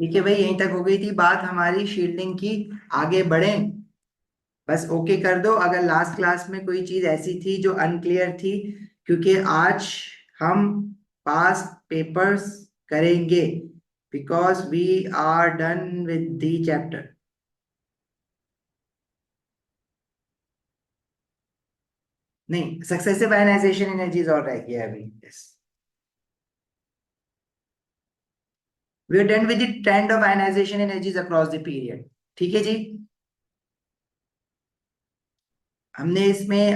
ठीक है भाई, यहीं तक हो गई थी बात हमारी शील्डिंग की। आगे बढ़ें, बस ओके कर दो अगर लास्ट क्लास में कोई चीज ऐसी थी जो अनक्लियर थी, क्योंकि आज हम पास पेपर्स करेंगे, because we are done with the chapter. नहीं, सक्सेसिव आयनाइजेशन एनर्जीज और रह गया अभी। Yes, we are done with the trend of ionization energies across the period. ठीक है जी। हमने इसमें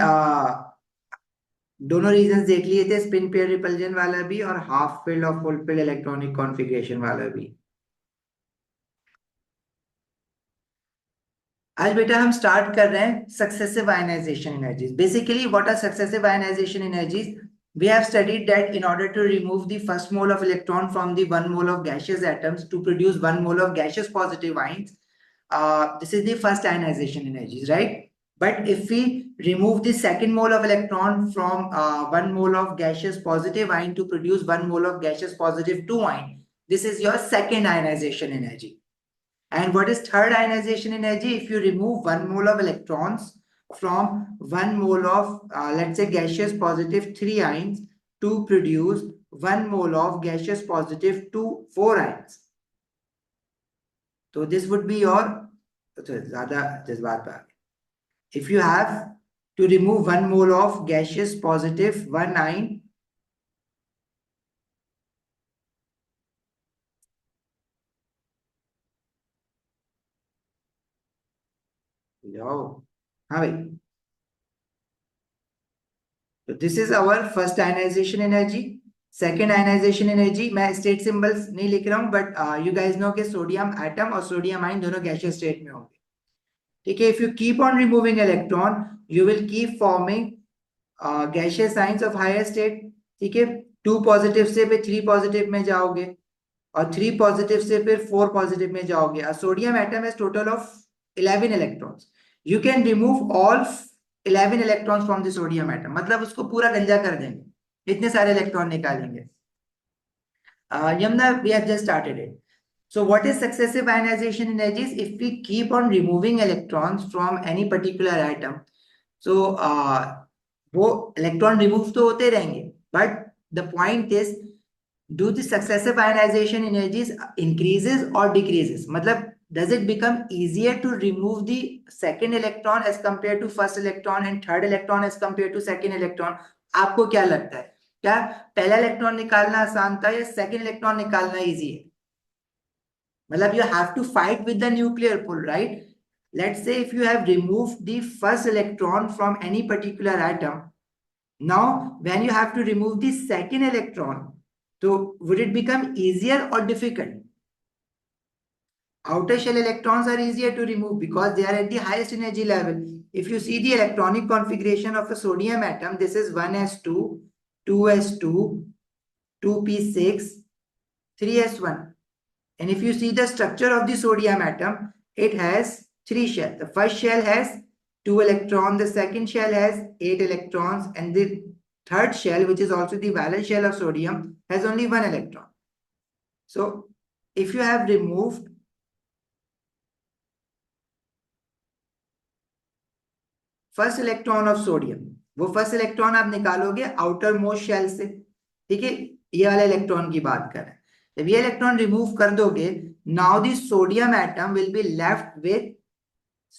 दोनों रीजंस देख लिए थे, स्पिन पेयर रिपल्जन वाला भी और हाफ फील्ड और फुल फील्ड इलेक्ट्रॉनिक कॉन्फ़िगरेशन वाला भी। आज बेटा हम स्टार्ट कर रहे हैं successive ionization energies. Basically what are successive ionization energies? We have studied that in order to remove the first mole of electron from the one mole of gaseous atoms to produce one mole of gaseous positive ions, this is the first ionization energies, right? But if we remove the second mole of electron from one mole of gaseous positive ion to produce one mole of gaseous positive 2 ion, this is your second ionization energy. And what is third ionization energy? If you remove one mole of electrons from one mole of, let's say, gaseous positive 3 ions to produce one mole of gaseous positive 2, 4 ions. So this would be your, if you have to remove one mole of gaseous positive 1 ion, हाँ भाई, तो this is our first ionization energy. Second ionization energy, मैं state symbols नहीं लिख रहा हूं, but you guys know कि sodium atom और सोडियम आयन दोनों गैसियस स्टेट में होंगे। ठीक है, if you keep on removing electron you will keep forming gaseous ions of higher state. ठीक है, 2 पॉजिटिव से फिर 3 पॉजिटिव में जाओगे और 3 पॉजिटिव से फिर 4 पॉजिटिव में जाओगे। A sodium atom has total of 11 electrons. You can remove all 11 electrons from the sodium atom, मतलब उसको पूरा गंजा कर देंगे, इतने सारे इलेक्ट्रॉन निकालेंगे। Yamuna, we have just started it. So what is successive ionization energies? If we keep on removing electrons from any particular atom, so वो electron remove तो होते रहेंगे, but the point is, do the successive ionization energies increases or decreases? मतलब does it become easier to remove the second electron as compared to first electron and third electron as compared to second electron? आपको क्या लगता है, क्या पहला electron निकालना आसान था या सेकंड इलेक्ट्रॉन निकालना इजी है? मतलब you have to fight with the nuclear pull, right? Let's say if you have removed the first electron from any particular atom, now when you have to remove the second electron, so would it become easier or difficult? Outer shell electrons are easier to remove because they are at the highest energy level. If you see the electronic configuration of a sodium atom, this is 1s2, 2s2, 2p6, 3s1. And if you see the structure of the sodium atom, it has 3 shells. The first shell has 2 electrons, the second shell has 8 electrons, and the third shell, which is also the valence shell of sodium, has only 1 electron. So if you have removed first electron of sodium, वो first electron आप निकालोगे outer most shell से। ठीक है, ये वाले electron की बात कर रहे हैं। जब ये इलेक्ट्रॉन रिमूव कर दोगे, now the sodium atom will be left with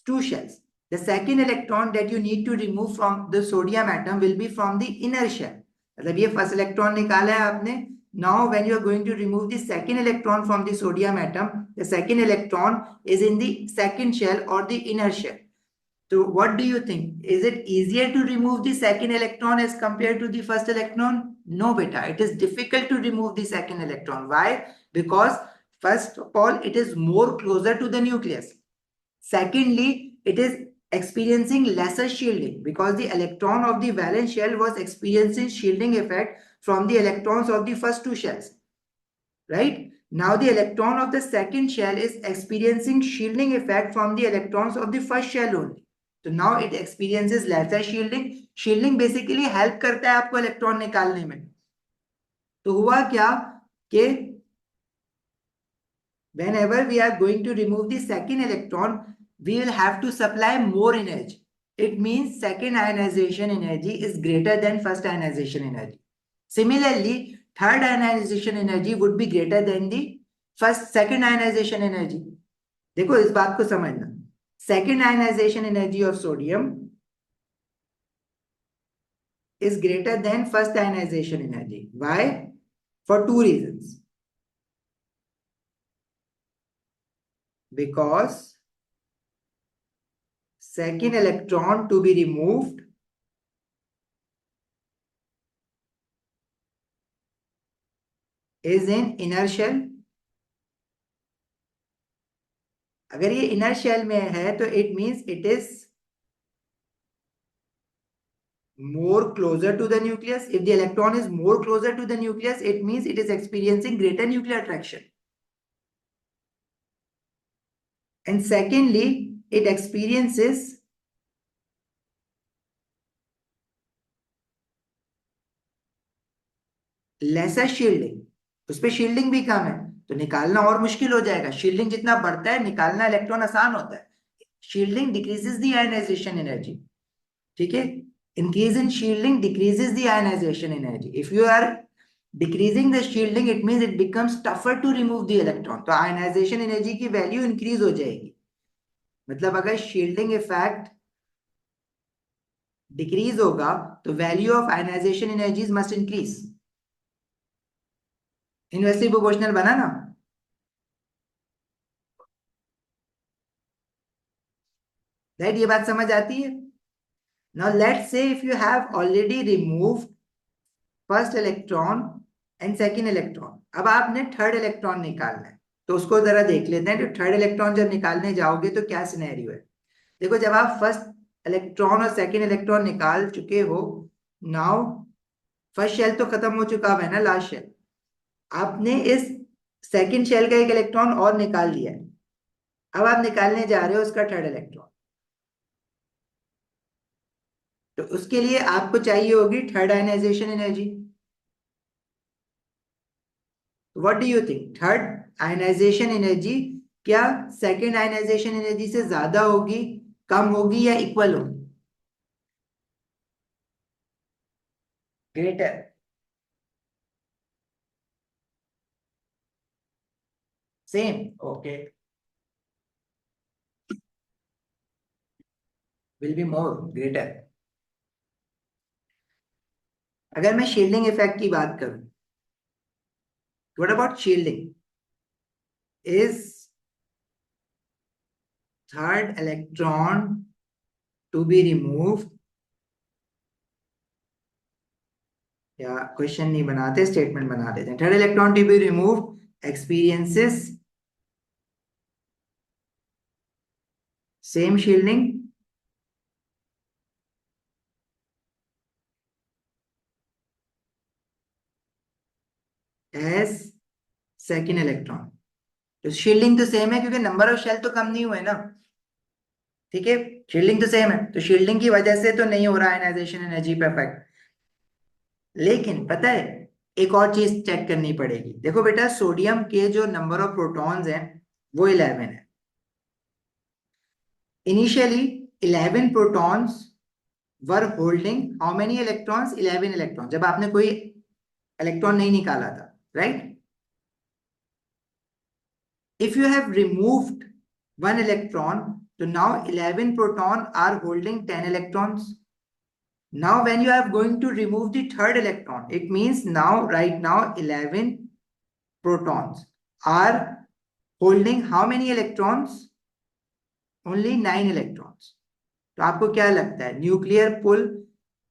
2 shells. The second electron that you need to remove from the sodium atom will be from the inner shell. मतलब ये फर्स्ट इलेक्ट्रॉन निकाला है आपने। Now when you are going to remove the second electron from the sodium atom, the second electron is in the second shell or the inner shell. So what do you think? Is it easier to remove the second electron as compared to the first electron? No, beta. It is difficult to remove the second electron. Why? Because first of all, it is more closer to the nucleus. Secondly, it is experiencing lesser shielding because the electron of the valence shell was experiencing shielding effect from the electrons of the first 2 shells. Right? Now the electron of the second shell is experiencing shielding effect from the electrons of the first shell only. So now it experiences lesser shielding. Shielding basically help करता है आपको electron निकालने में। तो हुआ क्या कि whenever we are going to remove the second electron, we will have to supply more energy. It means second ionization energy is greater than first ionization energy. Similarly, third ionization energy would be greater than the second ionization energy. देखो इस बात को समझना. Second ionization energy of sodium is greater than first ionization energy. Why? For two reasons. Because second electron to be removed is in inner shell. अगर ये inner shell में है तो it means it is more closer to the nucleus. If the electron is more closer to the nucleus, it means it is experiencing greater nuclear attraction. And secondly, it experiences lesser shielding. उस पे shielding भी कम है तो निकालना और मुश्किल हो जाएगा. shielding जितना बढ़ता है निकालना इलेक्ट्रॉन आसान होता है. shielding decreases the ionization energy. ठीक है. Increase in shielding decreases the ionization energy. If you are decreasing the shielding, it means it becomes tougher to remove the electron. तो ionization energy की value increase हो जाएगी. मतलब अगर shielding effect decrease होगा तो value of ionization energies must increase. Inversely proportional बना ना? Right? ये बात समझ आती है? Now let's say if you have already removed first electron and second electron. अब आपने third electron निकालना है तो उसको जरा देख लेते हैं. तो third electron जब निकालने जाओगे तो क्या सिनेरियो है. देखो जब आप first electron और second electron निकाल चुके हो, now first shell तो खत्म हो चुका है ना, last shell. आपने इस second shell का एक electron और निकाल लिया है. अब आप निकालने जा रहे हो उसका third electron. तो उसके लिए आपको चाहिए होगी third ionization energy. What do you think? Third ionization energy क्या सेकेंड आयनाइजेशन एनर्जी से ज्यादा होगी, कम होगी या इक्वल होगी? Greater. Same. Okay. Will be more greater. अगर मैं शील्डिंग इफेक्ट की बात करूं, what about shielding? Is third electron to be removed, या क्वेश्चन नहीं बनाते स्टेटमेंट बना देते हैं. Third electron to be removed experiences same shielding as second electron. तो शील्डिंग तो सेम है क्योंकि नंबर ऑफ शेल तो कम नहीं हुए ना. ठीक है. शील्डिंग तो सेम है तो शील्डिंग की वजह से तो नहीं हो रहा आयनाइजेशन एनर्जी पे इफेक्ट. लेकिन पता है एक और चीज चेक करनी पड़ेगी. देखो बेटा सोडियम के जो नंबर ऑफ प्रोटॉन्स हैं वो 11 है. Initially 11 protons were holding how many electrons? 11 electron. जब आपने कोई इलेक्ट्रॉन नहीं निकाला था, right? If you have removed one electron, so now 11 proton are holding 10 electrons. Now when you are going to remove the third electron, it means now right now 11 protons are holding how many electrons? Only 9 electrons. तो आपको क्या लगता है nuclear पुल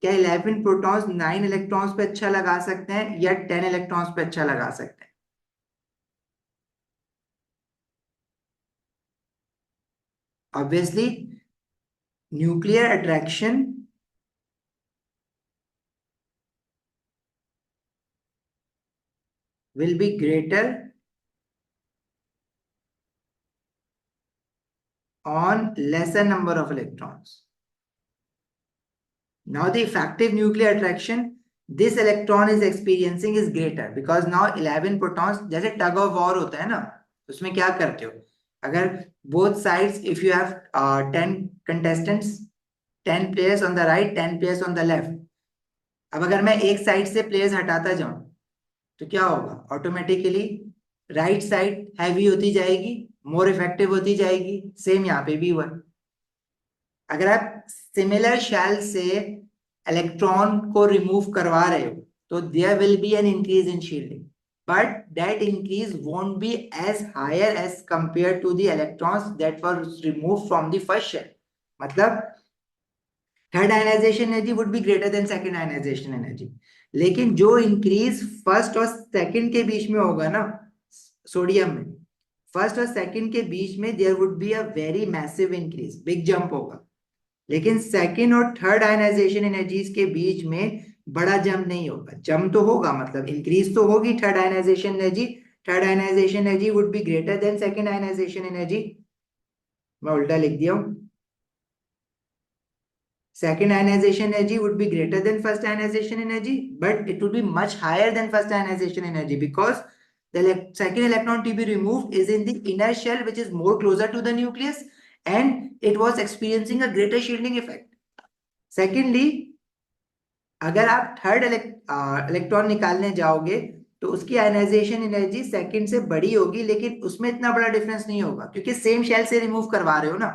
क्या 11 protons 9 electrons पे अच्छा लगा सकते हैं या 10 इलेक्ट्रॉन्स पे अच्छा लगा सकते हैं? Obviously, nuclear attraction will be greater on lesser number of electrons. Now the effective nuclear attraction this electron is experiencing is greater because now 11 protons, जैसे tug of war होता है ना, उसमें क्या करते हो, अगर both sides if you have 10 contestants, 10 players on the right, 10 players on the left, अब अगर मैं एक साइड से प्लेयर्स हटाता जाऊं तो क्या होगा, ऑटोमेटिकली राइट साइड हैवी होती जाएगी, मोर इफेक्टिव होती जाएगी। सेम यहाँ पे भी हुआ। अगर आप सिमिलर शेल से इलेक्ट्रॉन को रिमूव करवा रहे हो तो there will be an increase in shielding, but that increase won't be as higher as compared to the electrons that were removed from the first shell. मतलब third ionization energy would be greater than second ionization energy, लेकिन जो increase first और second के बीच में होगा ना sodium में, फर्स्ट और सेकंड के बीच में there would be a very massive increase, big jump होगा। लेकिन सेकंड और थर्ड आयनाइजेशन एनर्जीज के बीच में बड़ा जंप नहीं होगा। जंप तो होगा, मतलब इंक्रीज तो होगी third ionization energy, third ionization energy would be greater than second ionization energy. मैं उल्टा लिख दिया हूं, second ionization energy would be greater than first ionization energy, but it would be much higher than first ionization energy because the second electron to be removed is in the inner shell, which is more closer to the nucleus, and it was experiencing a greater shielding effect. Secondly, अगर आप third electron निकालने जाओगे तो उसकी ionization energy second से बड़ी होगी, लेकिन उसमें इतना बड़ा डिफरेंस नहीं होगा क्योंकि सेम शेल से रिमूव करवा रहे हो ना,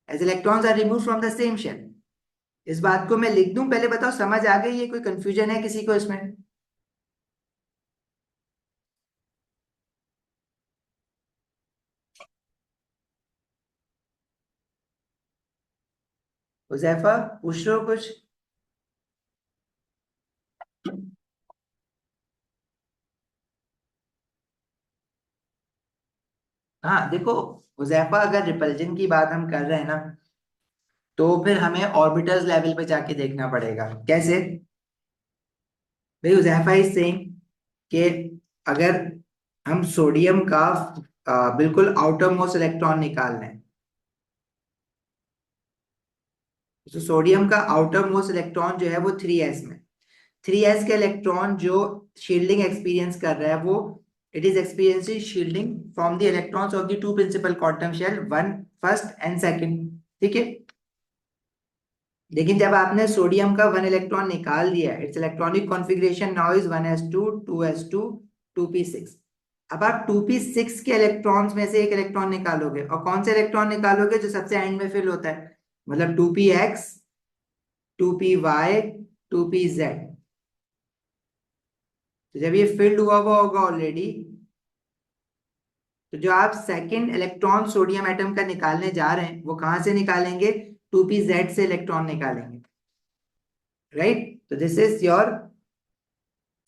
as electrons are remove from the same shell. इस बात को मैं लिख दूं, पहले बताओ समझ आ गई है, कोई कंफ्यूजन है किसी को इसमें? हुजैफा पूछ रहे हो कुछ? हाँ देखो हुजैफा, अगर रिपल्जन की बात हम कर रहे हैं ना तो फिर हमें ऑर्बिटल्स लेवल पे जाके देखना पड़ेगा। कैसे भाई? हुजैफा इज सेइंग कि अगर हम सोडियम का बिल्कुल आउटर मोस्ट इलेक्ट्रॉन निकाल लें, तो सोडियम का आउटर मोस्ट इलेक्ट्रॉन जो है वो 3s में, 3s के इलेक्ट्रॉन जो शील्डिंग एक्सपीरियंस कर रहा है वो it is experiencing shielding from the electrons of the two principal quantum shell, one first and second. ठीक है, लेकिन जब आपने सोडियम का वन इलेक्ट्रॉन निकाल दिया, it's electronic configuration now is 1s2 2s2 2p6। अब आप 2p6 के इलेक्ट्रॉन्स में से एक इलेक्ट्रॉन निकालोगे, और कौन से इलेक्ट्रॉन निकालोगे? जो सबसे एंड में फिल होता है, मतलब 2px 2py 2pz। तो जब ये फिल्ड हुआ हुआ होगा ऑलरेडी, तो जो आप सेकंड इलेक्ट्रॉन सोडियम एटम का निकालने जा रहे हैं वो कहां से निकालेंगे? 2pz से इलेक्ट्रॉन निकालेंगे, राइट? तो this is your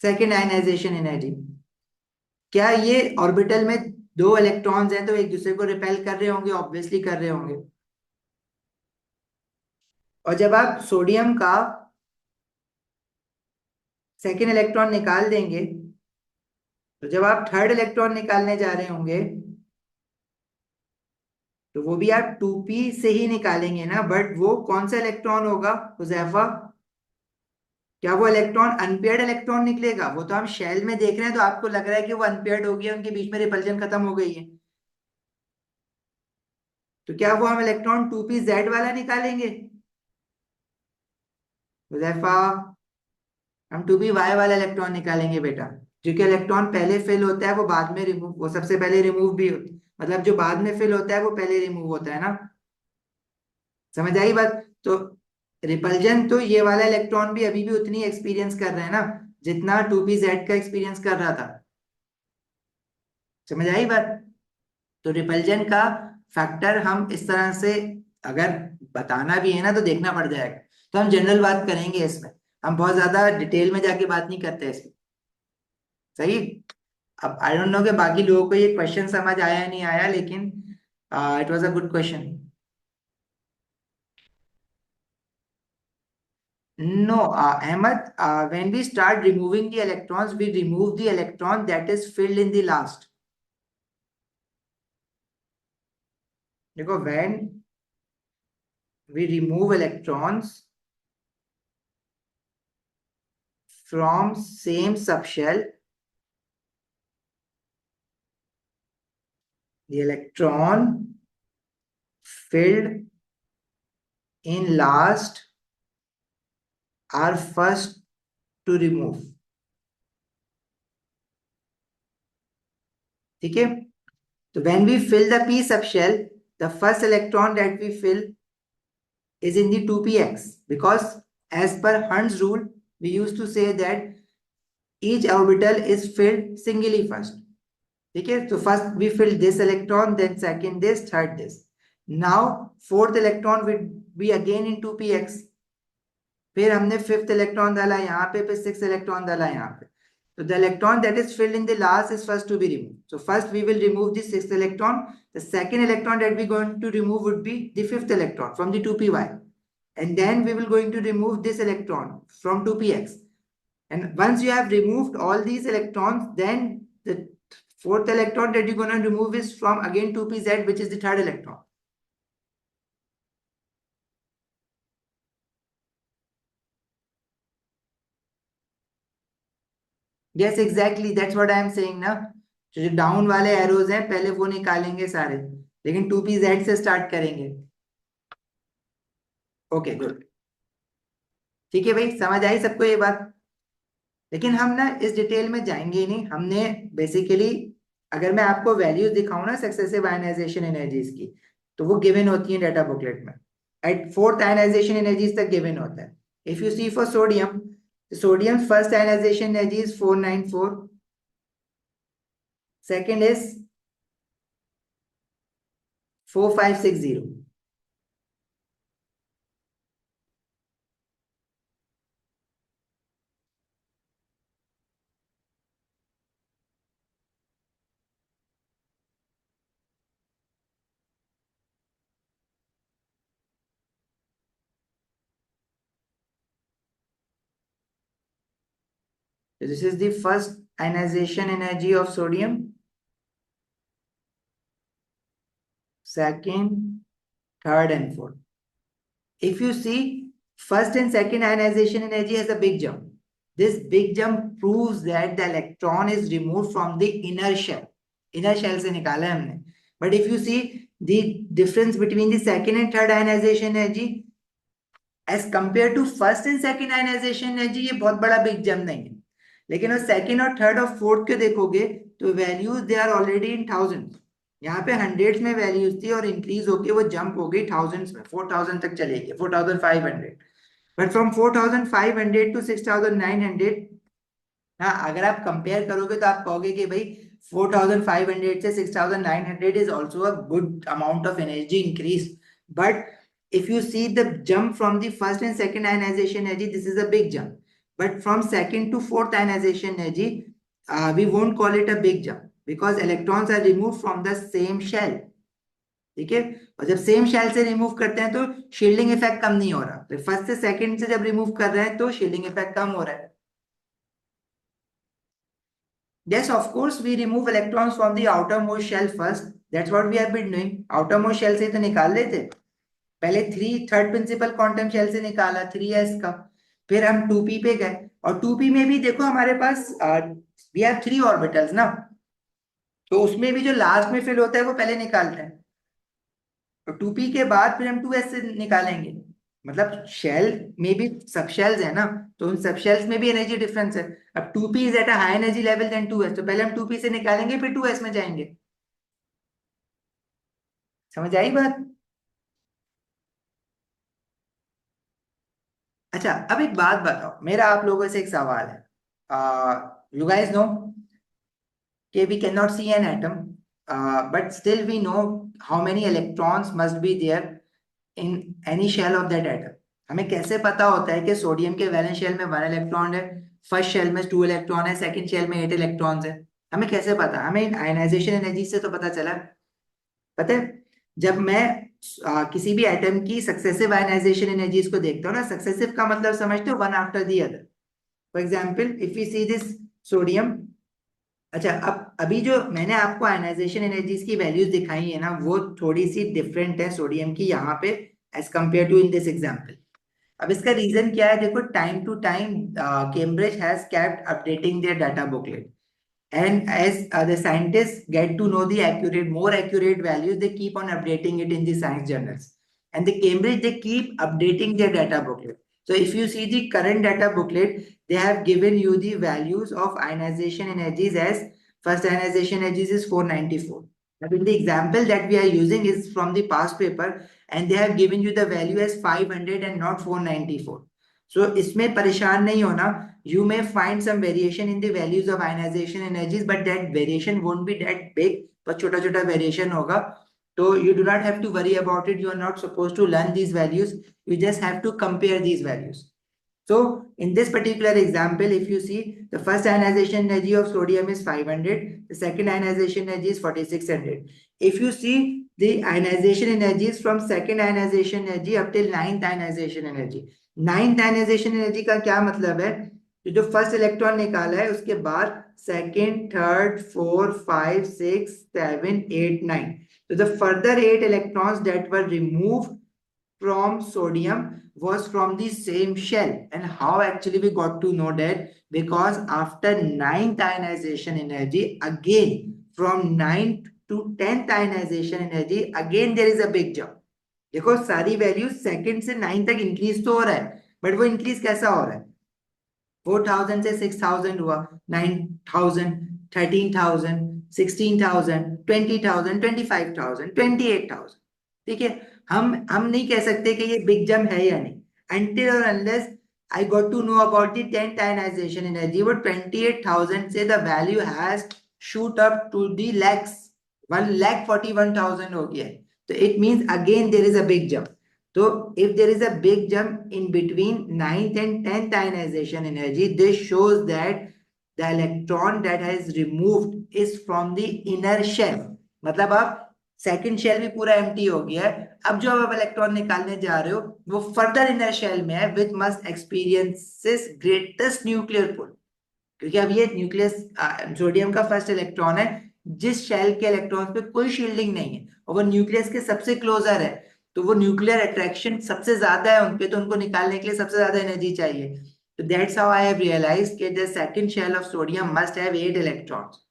second ionization energy. क्या ये ऑर्बिटल में दो इलेक्ट्रॉन्स हैं तो एक दूसरे को रिपेल कर रहे होंगे? ऑब्वियसली कर रहे होंगे। और जब आप सोडियम का सेकंड इलेक्ट्रॉन निकाल देंगे, तो जब आप थर्ड इलेक्ट्रॉन निकालने जा रहे होंगे तो वो भी आप 2p से ही निकालेंगे ना, बट वो कौन सा इलेक्ट्रॉन होगा हुजैफा? क्या वो इलेक्ट्रॉन अनपेयर्ड इलेक्ट्रॉन निकलेगा? वो तो हम शेल में देख रहे हैं तो आपको लग रहा है कि वो अनपेयर्ड हो गया, उनके बीच में रिपल्जन खत्म हो गई है। तो क्या वो हम इलेक्ट्रॉन 2pz वाला निकालेंगे हुजैफा? हम 2py वाला इलेक्ट्रॉन निकालेंगे बेटा, क्योंकि इलेक्ट्रॉन पहले फिल होता है वो बाद में रिमूव, वो सबसे पहले रिमूव भी होता, मतलब जो बाद में फिल होता है वो पहले रिमूव होता है ना। समझ आई बात? तो रिपल्जन तो ये वाला इलेक्ट्रॉन भी अभी भी उतनी एक्सपीरियंस कर रहे हैं ना जितना 2pz का एक्सपीरियंस कर रहा था। समझ आई बात? तो रिपल्जन का फैक्टर हम इस तरह से अगर बताना भी है ना तो देखना पड़ जाएगा। तो हम जनरल बात करेंगे इसमें, हम बहुत ज्यादा डिटेल में जाके बात नहीं करते इसमें। सही। अब आई डोंट नो कि बाकी लोगों को ये क्वेश्चन समझ आया या नहीं आया, लेकिन it was a good question. No, Ahmed, when we start removing the electrons, we remove the electron that is filled in the last. देखो, when we remove electrons from same subshell, the electron filled in last are first to remove. ठीक है, तो when we fill the p subshell, the first electron that we fill is in the 2px, because as per Hund's rule we used to say that each orbital is filled singly first. ठीक है, so first we fill this electron, then second this, third this. Now fourth electron will be again in 2px, फिर हमने fifth electron डाला यहाँ पे, फिर six electron डाला यहाँ पे. So the electron that is filled in the last is first to be removed. So first we will remove the sixth electron. The second electron that we're going to remove would be the fifth electron from the 2py. And then we will going to remove this electron from 2px. And once you have removed all these electrons, then the fourth electron that you're going to remove is from again 2pz, which is the third electron. Yes, exactly. That's what I am saying ना. जो down वाले arrows हैं पहले वो निकालेंगे सारे, लेकिन 2pz से स्टार्ट करेंगे. ओके गुड, ठीक है भाई, समझ आई सबको ये बात. लेकिन हम ना इस डिटेल में जाएंगे ही नहीं. हमने बेसिकली, अगर मैं आपको वैल्यूज दिखाऊं ना सक्सेसिव आयनाइजेशन एनर्जीज की, तो वो गिवन होती है डाटा बुकलेट में. एट फोर्थ आयनाइजेशन एनर्जीज तक गिवन होता है. If you see for sodium, sodium first ionization energy is 494, second is 4560. So this is the first ionization energy of sodium, second, third and fourth. If you see, first and second ionization energy has a big jump. This big jump proves that the electron is removed from the inner shell. Inner shell से निकाला है हमने. But if you see the difference between the second and third ionization energy as compared to first and second ionization energy, ये बहुत बड़ा big jump नहीं है. लेकिन वो सेकंड और थर्ड और फोर्थ के देखोगे तो values they are already in thousands. यहाँ पे हंड्रेड्स में वैल्यूज थी और इंक्रीज होके वो जंप हो गई थाउजेंड्स में, 4000 तक चली गई, 4500. बट फ्रॉम 4500 टू 6900, हाँ अगर आप कंपेयर करोगे तो आप कहोगे कि भाई 4500 से 6900 is also a good amount of energy increase. But if you see the jump from the first and second ionization energy, this is a big jump. But from second to fourth ionization energy, we won't call it a big jump because electrons are removed from the same shell. ठीक है, और जब same shell से remove करते हैं तो shielding effect कम नहीं हो रहा. तो फर्स्ट से सेकंड से जब रिमूव कर रहे हैं तो शील्डिंग इफेक्ट कम हो रहा है. Yes, of course, we remove electrons from the outermost shell first. That's what we have been doing. Outermost shell से तो निकाल लेते. पहले थर्ड प्रिंसिपल क्वांटम शेल से निकाला 3s का, फिर हम 2p पे गए, और 2p में भी देखो हमारे पास we have 3 ऑर्बिटल्स ना, तो उसमें भी जो लास्ट में फिल होता है वो पहले निकालते हैं. तो 2p के बाद फिर हम 2s से निकालेंगे. मतलब शेल में भी सब शेल्स है ना, तो उन सब शेल्स में भी एनर्जी डिफरेंस है. अब 2p is at a high energy level than 2s, तो पहले हम 2p से निकालेंगे फिर 2s में जाएंगे. समझ आई बात? अच्छा, अब एक बात बताओ, मेरा आप लोगों से एक सवाल है. यू गाइस नो कि we cannot see an atom, but still we know how many electrons must be there in any shell of that atom. हमें कैसे पता होता है कि सोडियम के वैलेंस शेल में 1 इलेक्ट्रॉन है, फर्स्ट शेल में 2 इलेक्ट्रॉन है, सेकंड शेल में 8 इलेक्ट्रॉन्स है? हमें कैसे पता? हमें आयनाइजेशन एनर्जी से तो पता चला. पता है, जब मैं किसी भी एटम की सक्सेसिव आयनाइजेशन एनर्जीज को देखता हूँ ना, सक्सेसिव का मतलब समझते हो, one after the other. For example if you see this sodium. अच्छा, अब अभी जो मैंने आपको आयनाइजेशन एनर्जीज की वैल्यूज दिखाई है ना, वो थोड़ी सी डिफरेंट है सोडियम की यहाँ पे as compare to in this example. अब इसका रीजन क्या है? देखो, time to time Cambridge has kept updating their data booklet. And as the scientists get to know the more accurate values, they keep on updating it in the science journals. And the Cambridge, they keep updating their data booklet. So if you see the current data booklet, they have given you the values of ionization energies as first ionization energies is 494. But in the example that we are using is from the past paper, and they have given you the value as 500 and not 494. So इसमें परेशान नहीं होना. You may find some variation in the values of ionization energies, but that variation won't be that big. but छोटा छोटा variation होगा. So you do not have to worry about it. You are not supposed to learn these values. You just have to compare these values. So in this particular example, if you see, the first ionization energy of sodium is 500, the second ionization energy is 4600. If you see the ionization energies from second ionization energy up till ninth ionization energy, ninth ionization energy का क्या मतलब है? जो first electron निकाला है उसके बाद second, third, 4, 5, 6, 7, 8, 9. So the further 8 electrons that were removed from sodium was from the same shell. And how actually we got to know that? Because after 9th ionization energy, again from 9th to 10th ionization energy, again there is a big jump. देखो सारी value second से 9 तक increase तो हो रहा है, but वो increase कैसा हो रहा है? 4000 से 6000 हुआ, 9000, 13000, 16000, 20000, 25000, 28000. ठीक है, हम नहीं कह सकते कि ये बिग जंप है या नहीं, until or unless I got to know about the 10th ionization energy. But 28000 से the value has shoot up to the lakhs, 1,41,000 हो गया है. So it means again there is a big jump. So if there is a big jump in between 9th and 10th ionization energy, this shows that the electron that has removed is from the inner shell. मतलब आप second shell भी पूरा empty हो गया है, अब जो आप इलेक्ट्रॉन निकालने जा रहे हो वो फर्दर इनर शेल में है, which must experiences greatest nuclear pull. क्योंकि अब ये न्यूक्लियस सोडियम का फर्स्ट इलेक्ट्रॉन है जिस शेल के इलेक्ट्रॉन्स पे कोई शील्डिंग नहीं है और वो न्यूक्लियस के सबसे क्लोजर है, तो वो न्यूक्लियर अट्रैक्शन सबसे ज्यादा है उनपे, तो उनको निकालने के लिए सबसे ज्यादा एनर्जी चाहिए. तो that's how I have realised कि the second shell of sodium must have 8 electrons,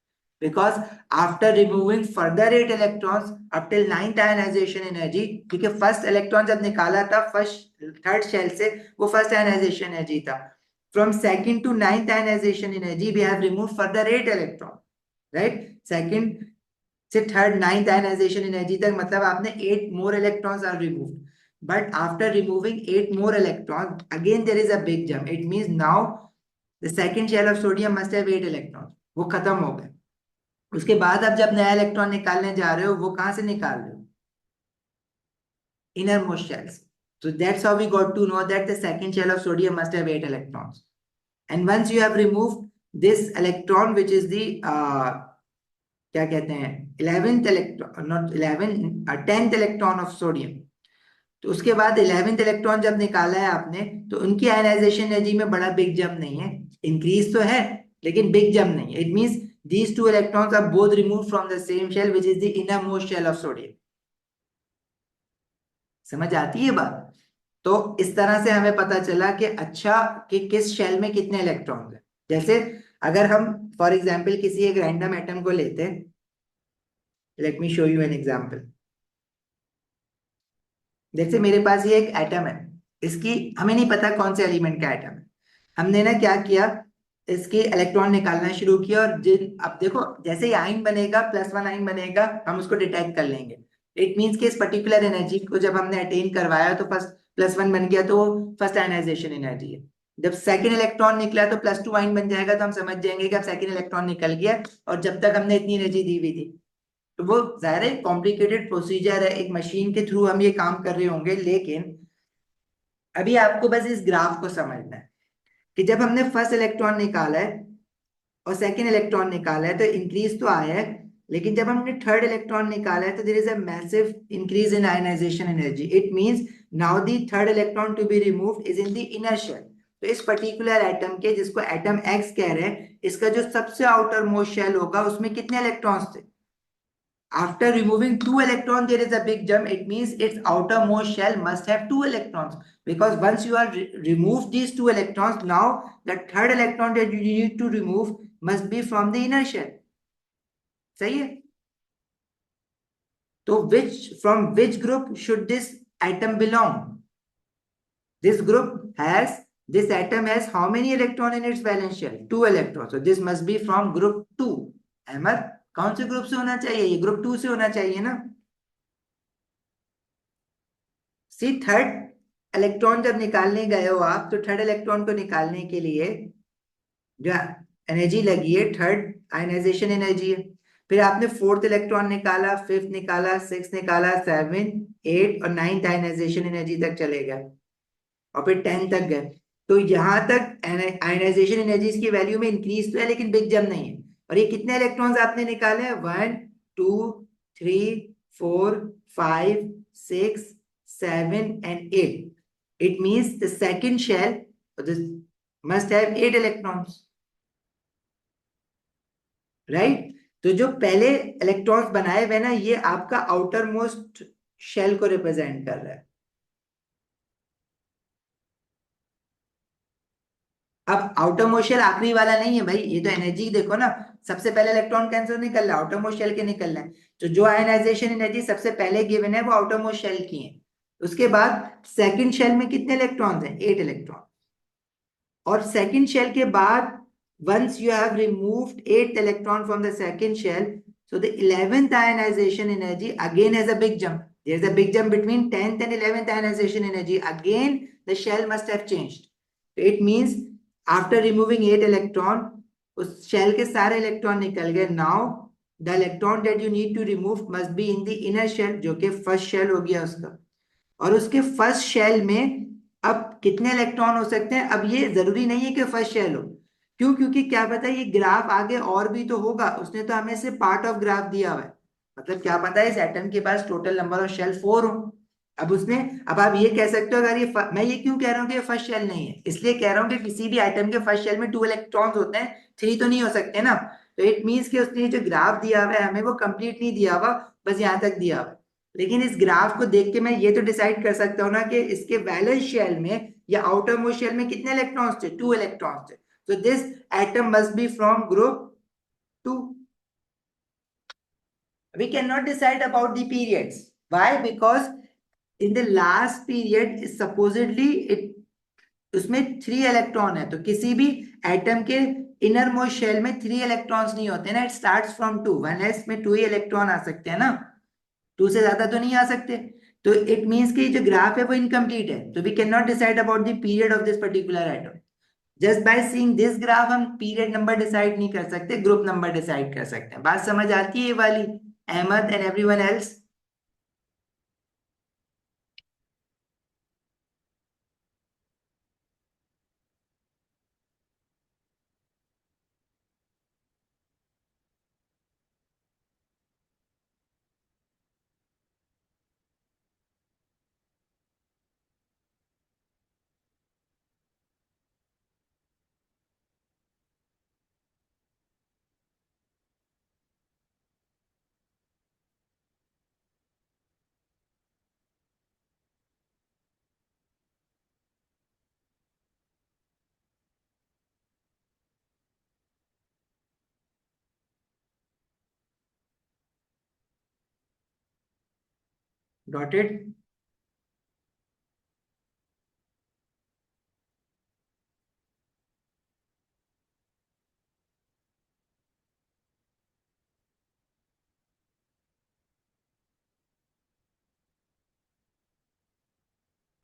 because after removing further 8 electrons up till 9th ionization energy, क्योंकि फर्स्ट इलेक्ट्रॉन जब निकाला था फर्स्ट थर्ड शेल से, वो फर्स्ट आयनाइजेशन एनर्जी था. From second to 9th ionization energy, we have removed further 8 electrons, right? Second से third 9th ionization energy तक मतलब आपने 8 more electrons are removed. But after removing 8 more electrons, again there is a big jump. It means now the second shell of sodium must have 8 electrons. वो खत्म हो गए. उसके बाद अब जब नया इलेक्ट्रॉन निकालने जा रहे हो, वो कहां से निकाल रहे हो? Innermost shells. So that's how we got to know that the second shell of sodium must have 8 electrons. And once you have removed this electron, which is the क्या कहते हैं 11th electron, not 11, 10th electron of sodium. तो उसके बाद 11th electron जब निकाला है आपने, तो उनकी आयनाइजेशन एनर्जी में बड़ा बिग जंप नहीं है, इंक्रीज तो है लेकिन बिग जंप नहीं है. It means these two electrons are both removed from the same shell, which is the innermost shell of sodium. समझ आती है बात? तो इस तरह से हमें पता चला कि अच्छा कि किस शेल में कितने इलेक्ट्रॉन्स हैं. जैसे अगर हम फॉर एग्जांपल किसी एक रैंडम एटम को लेते हैं, let me show you an example. जैसे मेरे पास ये एक एटम है, इसकी हमें नहीं पता कौन से एलिमेंट का एटम है. हमने ना क्या किया, इसके इलेक्ट्रॉन निकालना शुरू किया, और अब देखो जैसे ही आयन बनेगा, +1 आयन बनेगा, हम उसको डिटेक्ट कर लेंगे. इट मींस कि इस पर्टिकुलर एनर्जी को जब हमने अटेन करवाया तो फर्स्ट +1 बन गया, तो फर्स्ट आयनाइजेशन एनर्जी है. जब सेकंड इलेक्ट्रॉन निकला तो +2 आयन बन जाएगा, तो हम समझ जाएंगे कि अब सेकंड इलेक्ट्रॉन निकल गया, और जब तक हमने इतनी एनर्जी दी हुई थी. तो वो जाहिर है कॉम्प्लिकेटेड प्रोसीजर है, एक मशीन के थ्रू हम ये काम कर रहे होंगे. लेकिन अभी आपको बस इस ग्राफ को समझना है कि जब हमने फर्स्ट इलेक्ट्रॉन निकाला है और सेकंड इलेक्ट्रॉन निकाला है तो इंक्रीज तो आया है, लेकिन जब हमने थर्ड इलेक्ट्रॉन निकाला है तो there is a massive increase in ionization energy. It means now the third electron to be removed is in the inner shell. तो इस पर्टिकुलर एटम के, जिसको एटम एक्स कह रहे हैं, इसका जो सबसे आउटर मोस्ट शेल होगा उसमें कितने इलेक्ट्रॉन्स थे? After removing 2 electrons, there is a big jump. It means its outermost shell must have 2 electrons, because once you are removed these 2 electrons, now the third electron that you need to remove must be from the inner shell. सही है? तो from which group should this atom belong? This atom has how many electron in its valence shell? 2 electrons. So this must be from group 2. Ahmad, कौन से group से होना चाहिए? ये group 2 से होना चाहिए ना. सी थर्ड इलेक्ट्रॉन जब निकालने गए हो आप, तो थर्ड इलेक्ट्रॉन को निकालने के लिए जो एनर्जी लगी है थर्ड आयनाइजेशन एनर्जी है. फिर आपने फोर्थ इलेक्ट्रॉन निकाला, फिफ्थ निकाला, सिक्स निकाला, 7, 8 और 9th आयनाइजेशन एनर्जी तक चले गए और फिर 10 तक गए. तो यहां तक आयनाइजेशन एनर्जी की वैल्यू में इंक्रीज तो है, लेकिन बिग जंप नहीं है. और ये कितने इलेक्ट्रॉन्स आपने निकाले हैं? 1, 2, 3, 4, 5, 6, 7 and 8. It means the second shell must have 8 electrons, right? तो जो पहले इलेक्ट्रॉन्स बनाए हुए ना, ये आपका आउटर मोस्ट शेल को रिप्रेजेंट कर रहा है. अब आउटर मोस्ट शेल आखिरी वाला नहीं है भाई, ये तो एनर्जी देखो ना, सबसे पहले इलेक्ट्रॉन कैंसिल निकल रहा है, आउटर मोस्ट शेल के निकल रहा है. तो जो आयनाइजेशन एनर्जी सबसे पहले गिवन है वो आउटर मोस्ट शेल की है. उसके बाद सेकंड शेल में कितने इलेक्ट्रॉन्स हैं? 8 इलेक्ट्रॉन. और सेकंड शेल के बाद once you have removed 8th electron from the second shell, so the 11th ionization energy again has a big jump. There is a big jump between 10th and 11th ionization energy. Again the shell must have changed. It means after removing 8 electron, उस shell के सारे electron निकल गए. Now the electron that you need to remove must be in the inner shell, जो कि first shell हो गया उसका. और उसके फर्स्ट शेल में अब कितने इलेक्ट्रॉन हो सकते हैं? अब ये जरूरी नहीं है कि फर्स्ट शेल हो. क्यों? क्योंकि क्या पता है ये ग्राफ आगे और भी तो होगा. उसने तो हमें से पार्ट ऑफ ग्राफ दिया हुआ है. मतलब क्या पता है इस एटम के पास टोटल नंबर ऑफ शेल 4 हो. अब आप ये कह सकते हो, अगर ये मैं ये क्यों कह रहा हूँ कि ये फर्स्ट शेल नहीं है? इसलिए कह रहा हूँ कि किसी भी आइटम के फर्स्ट शेल में 2 इलेक्ट्रॉन्स होते हैं, 3 तो नहीं हो सकते ना. तो इट मीन्स कि उसने जो ग्राफ दिया हुआ है हमें वो कंप्लीट नहीं दिया हुआ, बस यहाँ तक दिया हुआ. लेकिन इस ग्राफ को देख के मैं ये तो डिसाइड कर सकता हूँ ना कि इसके वैलेंस शेल में या आउटर मोस्ट शेल में कितने इलेक्ट्रॉन्स थे? 2 इलेक्ट्रॉन्स थे. So this atom must be from group 2. We cannot decide about the periods. Why? Because in the last period supposedly उसमें 3 इलेक्ट्रॉन है. तो किसी भी एटम के इनर मोस्ट शेल में 3 इलेक्ट्रॉन्स नहीं होते ना. It starts from 2. 1s में 2 ही इलेक्ट्रॉन आ सकते हैं ना, 2 से ज्यादा तो नहीं आ सकते. तो इट मीन्स कि जो ग्राफ है वो इनकम्प्लीट है. तो we can not decide about the period of this particular atom. Just by seeing this graph हम पीरियड नंबर डिसाइड नहीं कर सकते, ग्रुप नंबर डिसाइड कर सकते हैं. बात समझ आती है ये वाली, Ahmed and everyone else? Dotted?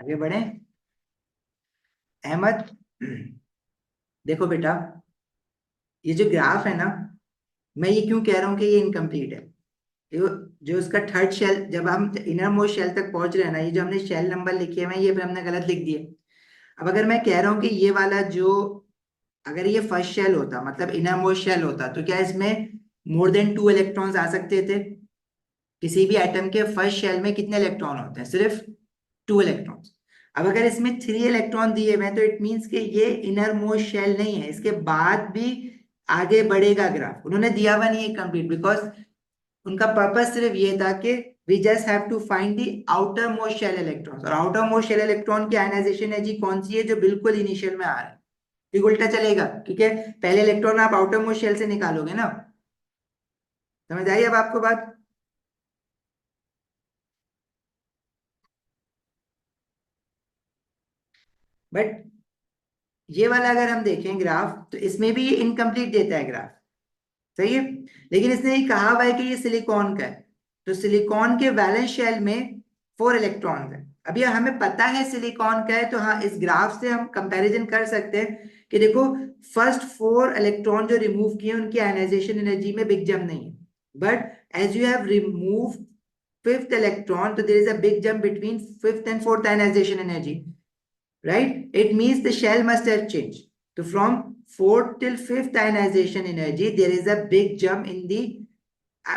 आगे बढ़े. अहमद देखो बेटा, ये जो ग्राफ है ना, मैं ये क्यों कह रहा हूँ कि ये इनकम्प्लीट है? जो उसका थर्ड शेल, जब हम इनर मोस्ट शेल तक पहुंच रहे हैं ना, ये जो हमने शेल नंबर लिखे हुए हैं ये फिर हमने गलत लिख दिए. अब अगर मैं कह रहा हूँ कि ये वाला जो, अगर ये फर्स्ट शेल होता, मतलब इनर मोस्ट शेल होता, तो क्या इसमें मोर देन 2 इलेक्ट्रॉन्स आ सकते थे? किसी भी एटम के फर्स्ट शेल में कितने इलेक्ट्रॉन होते हैं? सिर्फ 2 इलेक्ट्रॉन्स. अब अगर इसमें 3 इलेक्ट्रॉन दिए हुए हैं तो इट मीन्स कि ये इनर मोस्ट शेल नहीं है. इसके बाद भी आगे बढ़ेगा ग्राफ. उन्होंने दिया हुआ नहीं है कंप्लीट, बिकॉज उनका पर्पस सिर्फ ये था कि we just have to find the outer most shell electrons. और आउटर मोस्ट शेल इलेक्ट्रॉन की आयनाइजेशन एनर्जी कौन सी है? जो बिल्कुल इनिशियल में आ रहा है. ठीक उल्टा चलेगा, क्योंकि पहले इलेक्ट्रॉन आप आउटर मोस्ट शेल से निकालोगे ना। समझ आई अब आपको बात? बट ये वाला अगर हम देखें ग्राफ, तो इसमें भी ये इनकम्प्लीट देता है ग्राफ। सही है। लेकिन इसने ये कहा हुआ है कि ये सिलिकॉन का है, तो सिलिकॉन के वैलेंस शेल में 4 इलेक्ट्रॉन है। अभी हमें पता है सिलिकॉन का है, तो हाँ इस ग्राफ से हम कंपैरिजन कर सकते हैं कि देखो फर्स्ट 4 इलेक्ट्रॉन जो रिमूव किए उनकी आयनाइजेशन एनर्जी में बिग जंप नहीं है, but as you have remove fifth electron, तो there is a big jump between fifth and fourth ionisation energy, right? It means the shell must have changed. So from fourth till fifth ionization energy, there is a big jump in the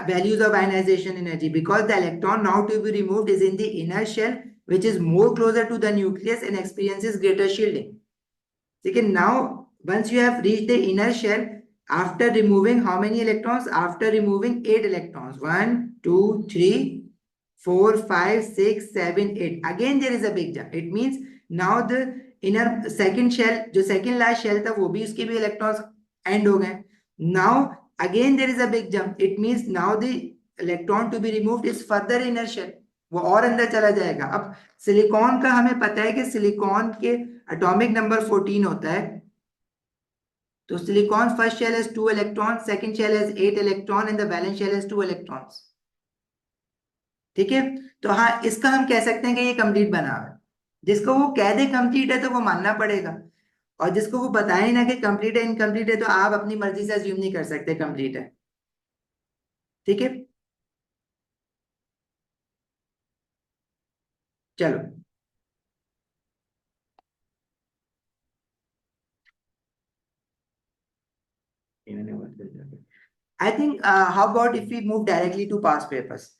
values of ionization energy, because the electron now to be removed is in the inner shell, which is more closer to the nucleus and experiences greater shielding. Okay, now once you have reached the inner shell, after removing how many electrons? After removing 8 electrons, 1, 2, 3, 4, 5, 6, 7, 8. Again, there is a big jump. It means now the inner second shell, जो second last shell था, वो भी उसके भी electrons end हो गए. Now again there is a big jump. It means now the electron to be removed is further inner shell. वो और अंदर चला जाएगा. अब सिलिकॉन का हमें पता है कि सिलिकॉन के एटॉमिक नंबर 14 होता है. तो silicon first shell has 2 electron, second shell has 8 electron and the valence shell has 2 electrons. ठीक है. तो हाँ इसका हम कह सकते हैं कि ये कंप्लीट बना हुआ है. जिसको वो कह दे कंप्लीट है तो वो मानना पड़ेगा, और जिसको वो बताए ना कि कंप्लीट है इनकम्प्लीट है, तो आप अपनी मर्जी से अज्यूम नहीं कर सकते कंप्लीट है. ठीक है. चलो. I think how about if we move directly to past papers.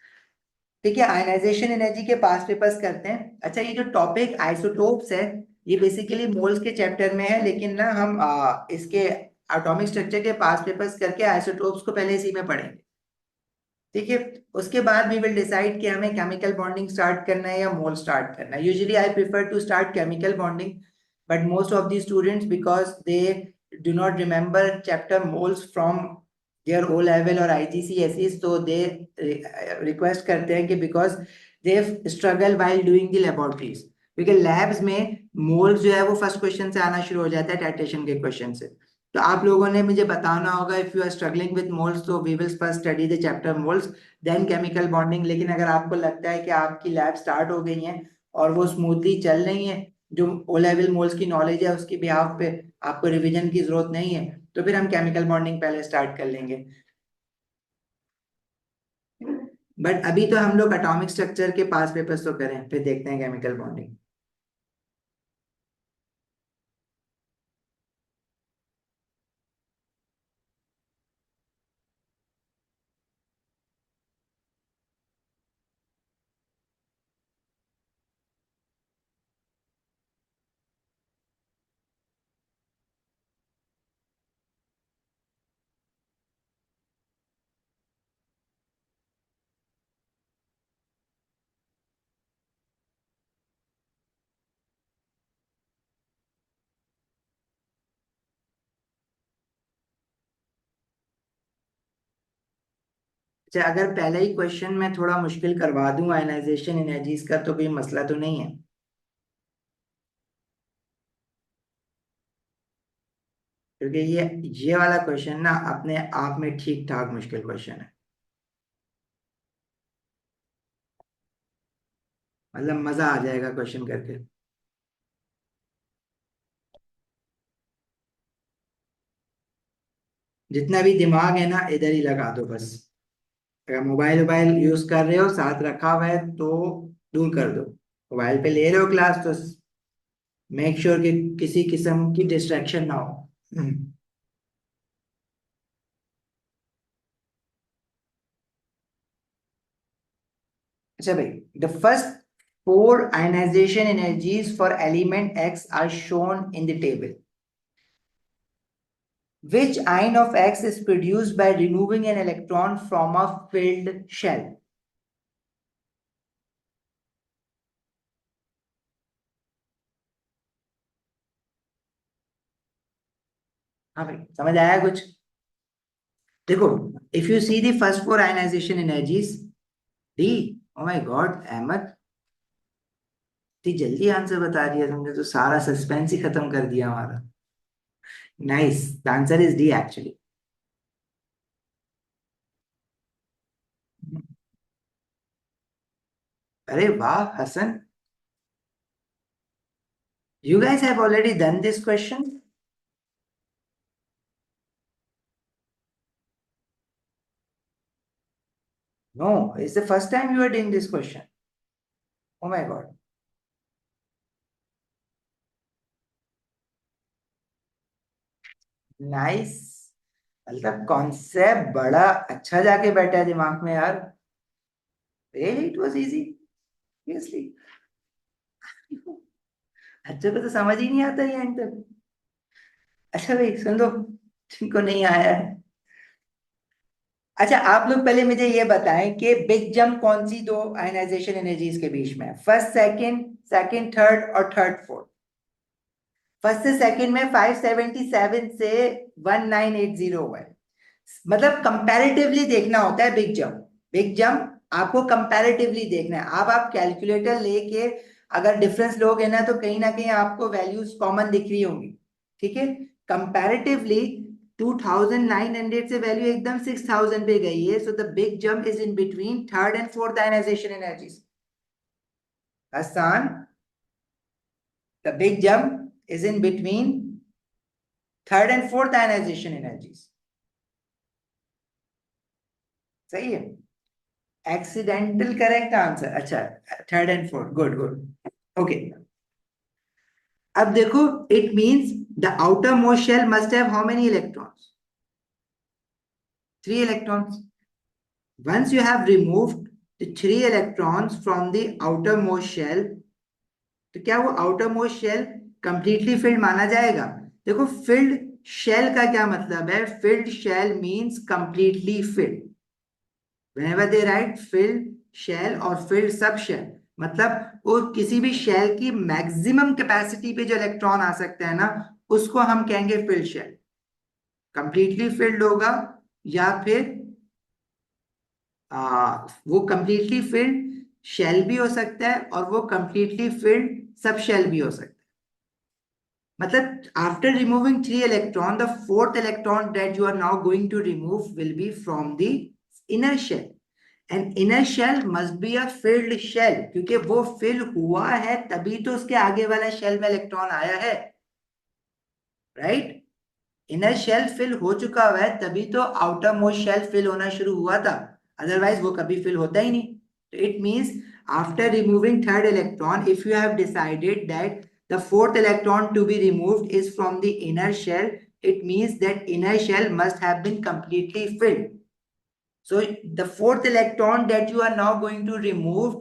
ठीक है, आयनाइजेशन एनर्जी के पास्ट पेपर्स करते हैं. अच्छा, ये जो टॉपिक आइसोटोप्स है, ये बेसिकली मोल्स के चैप्टर में है, लेकिन ना हम इसके एटॉमिक स्ट्रक्चर के पास्ट पेपर्स करके आइसोटोप्स को पहले इसी में पढ़ेंगे. ठीक है. उसके बाद वी विल डिसाइड कि हमें केमिकल बॉन्डिंग स्टार्ट करना है या मोल स्टार्ट करना है. Usually I prefer to start chemical bonding, but most of the students because they do not remember chapter moles from their O level और IGCSE, तो they request करते हैं कि because they struggle while doing the laboratories, क्योंकि labs में moles जो है वो फर्स्ट क्वेश्चन से आना शुरू हो जाता है, टाइट्रेशन के क्वेश्चन से. तो आप लोगों ने मुझे बताना होगा, if you are struggling with moles, तो we will first study the chapter moles, then chemical bonding. लेकिन अगर आपको लगता है कि आपकी लैब स्टार्ट हो गई है और वो स्मूथली चल रही है, जो ओ लेवल मोल्स की नॉलेज है उसके बिहाफ पे आपको रिवीजन की जरूरत नहीं है, तो फिर हम केमिकल बॉन्डिंग पहले स्टार्ट कर लेंगे. बट अभी तो हम लोग एटॉमिक स्ट्रक्चर के पास पेपर्स तो करें, फिर देखते हैं केमिकल बॉन्डिंग. अच्छा, अगर पहले ही क्वेश्चन में थोड़ा मुश्किल करवा दूं आयनाइजेशन एनर्जीज का, तो कोई मसला तो नहीं है? क्योंकि ये वाला क्वेश्चन ना अपने आप में ठीक ठाक मुश्किल क्वेश्चन है. मतलब मजा आ जाएगा क्वेश्चन करके. जितना भी दिमाग है ना इधर ही लगा दो बस. अगर मोबाइल मोबाइल यूज कर रहे हो, साथ रखा हुआ है, तो दूर कर दो. मोबाइल पे ले रहे हो क्लास, तो मेक श्योर कि किसी किस्म की डिस्ट्रैक्शन ना हो. अच्छा भाई, the first 4 ionization energies for element X are shown in the table. Which ion of X is produced by removing an electron from a filled shell? हाँ भाई, समझ आया कुछ? देखो, if you see the first four ionization energies, D, oh my God Ahmad, इतनी जल्दी answer बता दिया तुमने, तो सारा सस्पेंस ही खत्म कर दिया हमारा। Nice, the answer is D actually. अरे वाह Hasan, you guys have already done this question? No, it's the first time you are doing this question. Oh my god. Nice, मतलब कॉन्सेप्ट बड़ा अच्छा जाके बैठा है दिमाग में यार। Really it was easy, seriously. अच्छे को तो समझ ही नहीं आता ये एंड तक। अच्छा भाई सुन लो, जिनको नहीं आया है, अच्छा आप लोग पहले मुझे ये बताएं कि बिग जंप कौन सी दो आयनाइजेशन एनर्जीज के बीच में है? फर्स्ट सेकंड, सेकंड थर्ड और थर्ड फोर्थ। फर्स्ट से सेकंड में 577 से 1980 हुआ है। मतलब कंपैरेटिवली देखना होता है बिग जंप। बिग जंप आपको कंपैरेटिवली देखना है। आप कैलकुलेटर लेके अगर डिफरेंस लोगे ना कहीं आपको वैल्यूज कॉमन दिख रही होंगी, ठीक है? कंपैरेटिवली 2900 से वैल्यू एकदम 6000 पे गई है, so the big jump is in between third and fourth ionization energies. आसान, the big jump is in between third and fourth ionization energies। सही है, एक्सीडेंटल करेक्ट आंसर। अच्छा, third and fourth, good good, okay. अब देखो, it means the outer most shell must have how many electrons? 3 electrons। once you have removed the 3 electrons from the outermost shell, तो क्या वो outermost shell completely filled माना जाएगा? देखो, filled shell का क्या मतलब है? filled shell means completely filled। whenever they write filled shell और filled subshell, मतलब वो किसी भी शेल की मैक्सिमम कैपेसिटी पे जो इलेक्ट्रॉन आ सकते हैं ना, उसको हम कहेंगे फिल्ड शेल। कंप्लीटली फिल्ड होगा, या फिर वो कंप्लीटली फिल्ड शेल भी हो सकता है और वो कंप्लीटली फिल्ड सब शेल भी हो सकता है। मतलब after removing 3 electron, the fourth electron that you are now going to remove will be from the inner shell। And inner shell must be a filled shell, क्योंकि वो फिल हुआ है तभी तो उसके आगे वाला शेल में इलेक्ट्रॉन आया है, राइट? इनर शेल फिल हो चुका हुआ है तभी तो आउटर मोस्ट शेल फिल होना शुरू हुआ था, अदरवाइज वो कभी फिल होता ही नहीं। तो it means after removing third electron, if you have decided that the fourth electron to be removed is from the inner shell, it means that inner shell must have been completely filled। So the fourth electron that you are now going to remove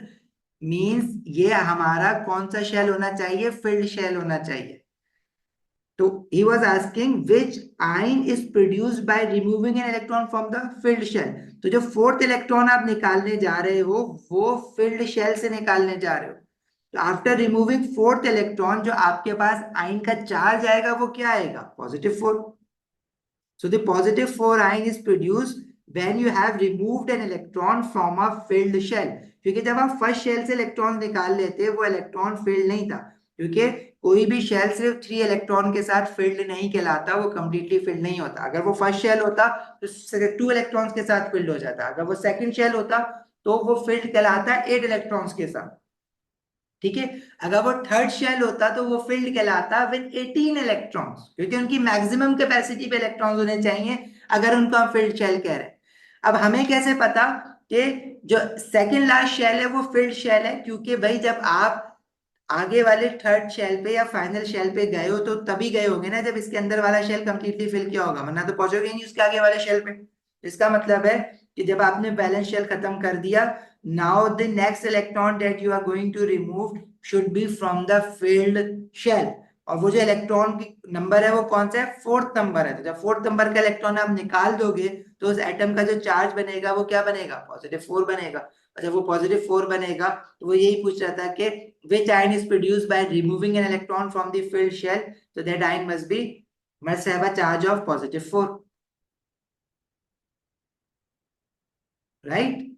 means ये हमारा कौन सा shell होना चाहिए? Field shell होना चाहिए। तो he was asking which ion is produced by removing an electron from the filled shell। तो जो फोर्थ इलेक्ट्रॉन आप निकालने जा रहे हो वो फिल्ड शेल से निकालने जा रहे हो। तो आफ्टर रिमूविंग फोर्थ इलेक्ट्रॉन जो आपके पास आयन का चार्ज आएगा वो क्या आएगा? +4। So the +4 ion is produced when you have removed an electron from a filled shell। क्योंकि जब आप फर्स्ट शेल से इलेक्ट्रॉन निकाल लेते वो इलेक्ट्रॉन फील्ड नहीं था, क्योंकि कोई भी शेल सिर्फ 3 इलेक्ट्रॉन के साथ फील्ड नहीं कहलाता, वो कंप्लीटली फील्ड नहीं होता। अगर वो फर्स्ट शेल होता तो 2 इलेक्ट्रॉन्स के साथ फील्ड हो जाता, अगर वो सेकंड शेल होता तो वो फील्ड कहलाता 8 इलेक्ट्रॉन्स के साथ, ठीक है? अगर वो थर्ड शेल होता तो वो फील्ड कहलाता विद 18 इलेक्ट्रॉन्स, क्योंकि उनकी मैक्सिमम कैपेसिटी पे इलेक्ट्रॉन्स होने चाहिए अगर उनको हम फील्ड शेल कह रहे हैं। अब हमें कैसे पता कि जो सेकंड लास्ट शेल है वो फील्ड शेल है? क्योंकि भाई जब आप आगे वाले थर्ड शेल पे या फाइनल शेल पे गए हो तो तभी गए होंगे ना जब इसके अंदर वाला शेल कंप्लीटली फिल किया होगा, वरना तो पहुंचोगे नहीं उसके आगे वाले शेल पे। इसका मतलब है कि जब आपने बैलेंस शेल खत्म कर दिया, now the next electron that you are going to remove should be from the filled shell. और वो जो इलेक्ट्रॉन की नंबर है वो कौन सा है? फोर्थ नंबर है। तो जब फोर्थ नंबर का इलेक्ट्रॉन आप निकाल दोगे तो उस एटम का जो चार्ज बनेगा वो क्या बनेगा? +4 बनेगा। और जब वो +4 बनेगा तो वो यही पूछ रहा था कि which ion is produced by removing an electron from the filled shell, so that ion must be must have a charge of positive 4, right?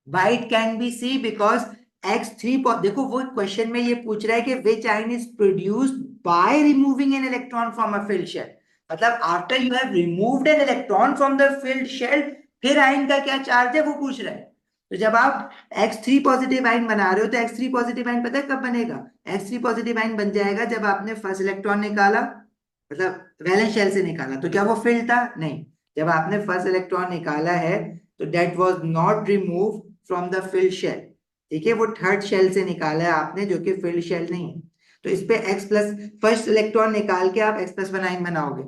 Why it can be C? Because X3 देखो वो question में ये पूछ रहा है कि which ion is produced by removing an electron from a filled shell. मतलब after you have removed an electron from the filled shell, फिर आयन का क्या चार्ज है वो पूछ रहा है. तो जब आप X3 पॉजिटिव आयन बना रहे हो तो X3 पॉजिटिव आयन पता है कब बनेगा? X3 पॉजिटिव आयन बन जाएगा जब आपने फर्स्ट इलेक्ट्रॉन निकाला, मतलब वैलेंस शेल से निकाला. तो क्या वो फिल्ड था? नहीं. जब आपने फर्स्ट इलेक्ट्रॉन निकाला है तो that was not remove from the filled shell. ठीक है, वो थर्ड शेल से निकाला है आपने, जो कि फिल्ड शेल नहीं है. तो इस पे एक्स प्लस, फर्स्ट इलेक्ट्रॉन निकाल के आप एक्स प्लस वन आयन बनाओगे.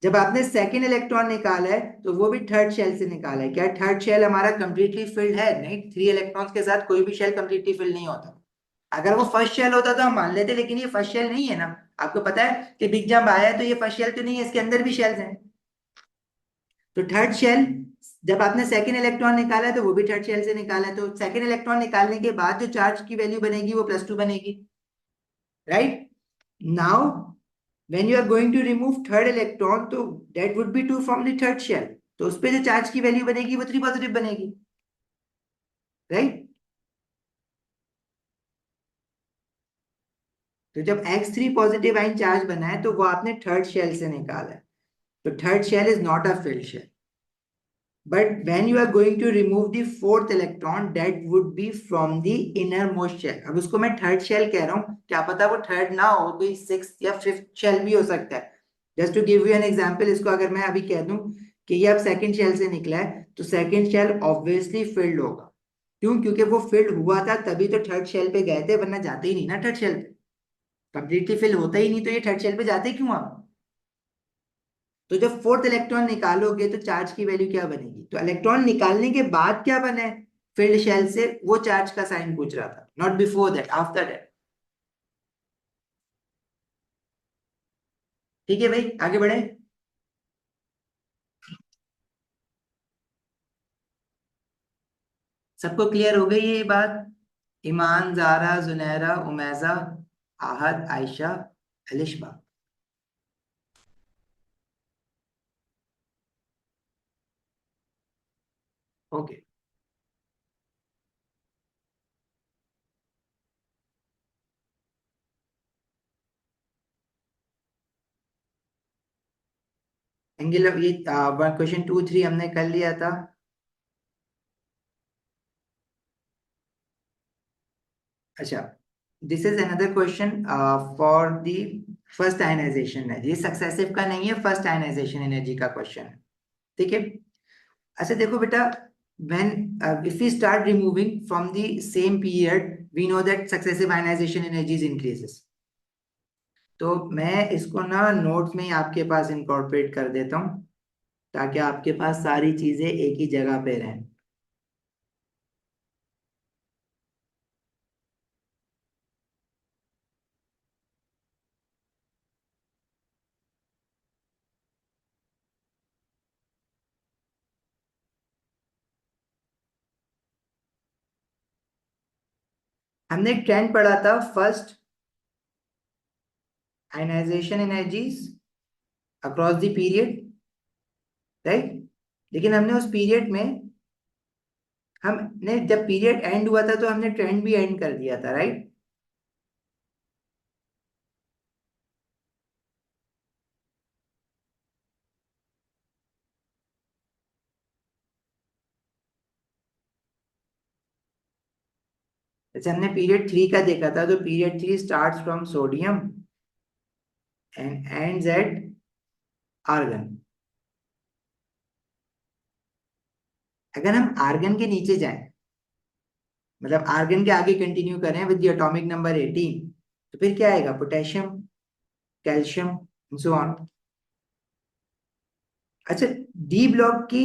जब आपने सेकेंड इलेक्ट्रॉन निकाला है तो वो भी थर्ड शेल से निकाला है. क्या थर्ड शेल हमारा कंप्लीटली फिल्ड है? नहीं. 3 इलेक्ट्रॉन्स के साथ कोई भी शेल कंप्लीटली फिल्ड नहीं होता. अगर वो फर्स्ट शेल होता तो हम मान लेते, लेकिन ये फर्स्ट शेल नहीं है ना. आपको पता है कि बिग जंप आया है तो ये फर्स्ट शेल तो नहीं है, इसके अंदर भी शेल्स हैं. तो थर्ड शेल, जब आपने सेकेंड इलेक्ट्रॉन निकाला है तो वो भी थर्ड शेल से निकाला है. तो सेकेंड इलेक्ट्रॉन निकालने के बाद जो चार्ज की वैल्यू बनेगी वो +2 बनेगी, right? Now when you are going to remove third electron तो that would be 2 from the third shell. तो उस पे जो चार्ज की वैल्यू बनेगी वो 3 पॉजिटिव बनेगी, राइट? तो जब X3 पॉजिटिव आयन चार्ज बना है तो वो आपने थर्ड शेल से निकाला है. तो third shell is not a filled shell. But when you are going to remove the fourth electron, that would be from the innermost shell. अब उसको मैं थर्ड शेल कह रहा हूँ, क्या पता वो थर्ड ना हो, कोई सिक्स या फिफ्थ शेल भी हो सकता है. Just to give you an example, इसको अगर मैं अभी कह दूं कि ये अब सेकंड शेल से निकला है तो सेकंड शेल ऑब्वियसली फिल्ड होगा. क्यों? क्योंकि वो फिल्ड हुआ था तभी तो थर्ड शेल पे गए थे, वरना जाते ही नहीं ना थर्ड शेल पे. कंप्लीटली फिल होता ही नहीं तो ये थर्ड शेल पे जाते क्यों आप? तो जब फोर्थ इलेक्ट्रॉन निकालोगे तो चार्ज की वैल्यू क्या बनेगी? तो इलेक्ट्रॉन निकालने के बाद क्या बने फील्ड शेल से, वो चार्ज का साइन पूछ रहा था, not before that, after that. ठीक है भाई, आगे बढ़े. सबको क्लियर हो गई ये बात? Iman, Zara, Junaira, Umaiza, Ahad, Ayesha, Alishba. Okay. Angle of ये क्वेश्चन 2 3 हमने कर लिया था. अच्छा, this is another question for the first ionization energy. ये सक्सेसिव का नहीं है, फर्स्ट आयनाइजेशन एनर्जी का क्वेश्चन है. ठीक है. अच्छा देखो बेटा, when if we start removing from the same period, we know that successive ionization energies increases. तो मैं इसको ना नोट्स में ही आपके पास इंकॉर्पोरेट कर देता हूँ ताकि आपके पास सारी चीजें एक ही जगह पे रहें. हमने एक ट्रेंड पढ़ा था, first ionization energies across the period, right? लेकिन हमने उस पीरियड में, हमने जब पीरियड एंड हुआ था तो हमने ट्रेंड भी एंड कर दिया था, राइट? जैसे हमने पीरियड 3 का देखा था तो period 3 starts from sodium and ends at argon. अगर हम आर्गन के नीचे जाएं, मतलब आर्गन के आगे कंटिन्यू करें विद द एटॉमिक नंबर 18, तो फिर क्या आएगा? Potassium, calcium, so on. अच्छा, डी ब्लॉक की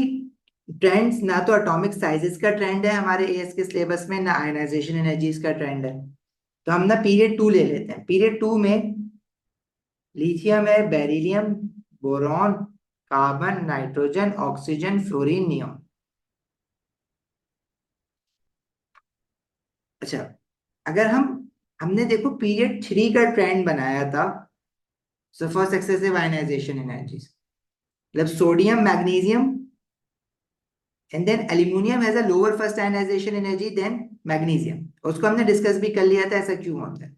ट्रेंड्स ना तो एटॉमिक साइजेस का ट्रेंड है हमारे एएस के सिलेबस में, ना आयनाइजेशन एनर्जीज का ट्रेंड है. तो हम ना पीरियड 2 ले लेते हैं. पीरियड 2 में लिथियम है, beryllium, boron, carbon, nitrogen, oxygen, fluorine, neon. अच्छा, अगर हमने देखो पीरियड 3 का ट्रेंड बनाया था So for successive ionization energies, मतलब sodium, magnesium and then aluminium has a lower first ionization energy than magnesium, उसको हमने डिस्कस भी कर लिया था ऐसा क्यों होता है।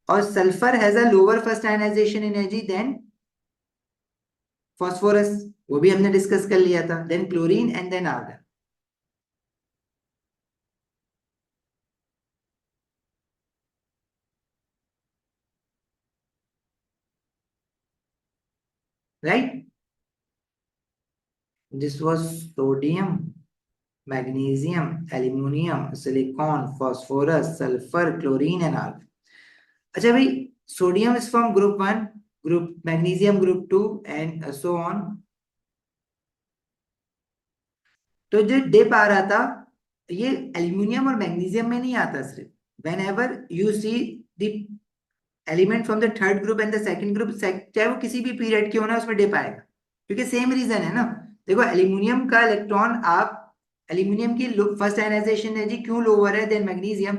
और sulphur has a lower first ionization energy than phosphorus, वो भी हमने डिस्कस कर लिया था, then chlorine and then argon. Right, this was sodium, magnesium, aluminium, silicon, phosphorus, sulphur, chlorine and argon. अच्छा भाई, sodium is from group one, group magnesium group two and so on. तो जो डिप आ रहा था ये एल्यूमिनियम और magnesium में नहीं आता सिर्फ, when ever you see the element from the third group and the second group, चाहे वो किसी भी पीरियड के हो ना, उसमें डिप आएगा, क्योंकि सेम रीजन है ना। देखो एल्यूमिनियम का इलेक्ट्रॉन, आप एल्यूमिनियम की फर्स्ट आयनाइजेशन एनर्जी क्यों लोअर है than magnesium,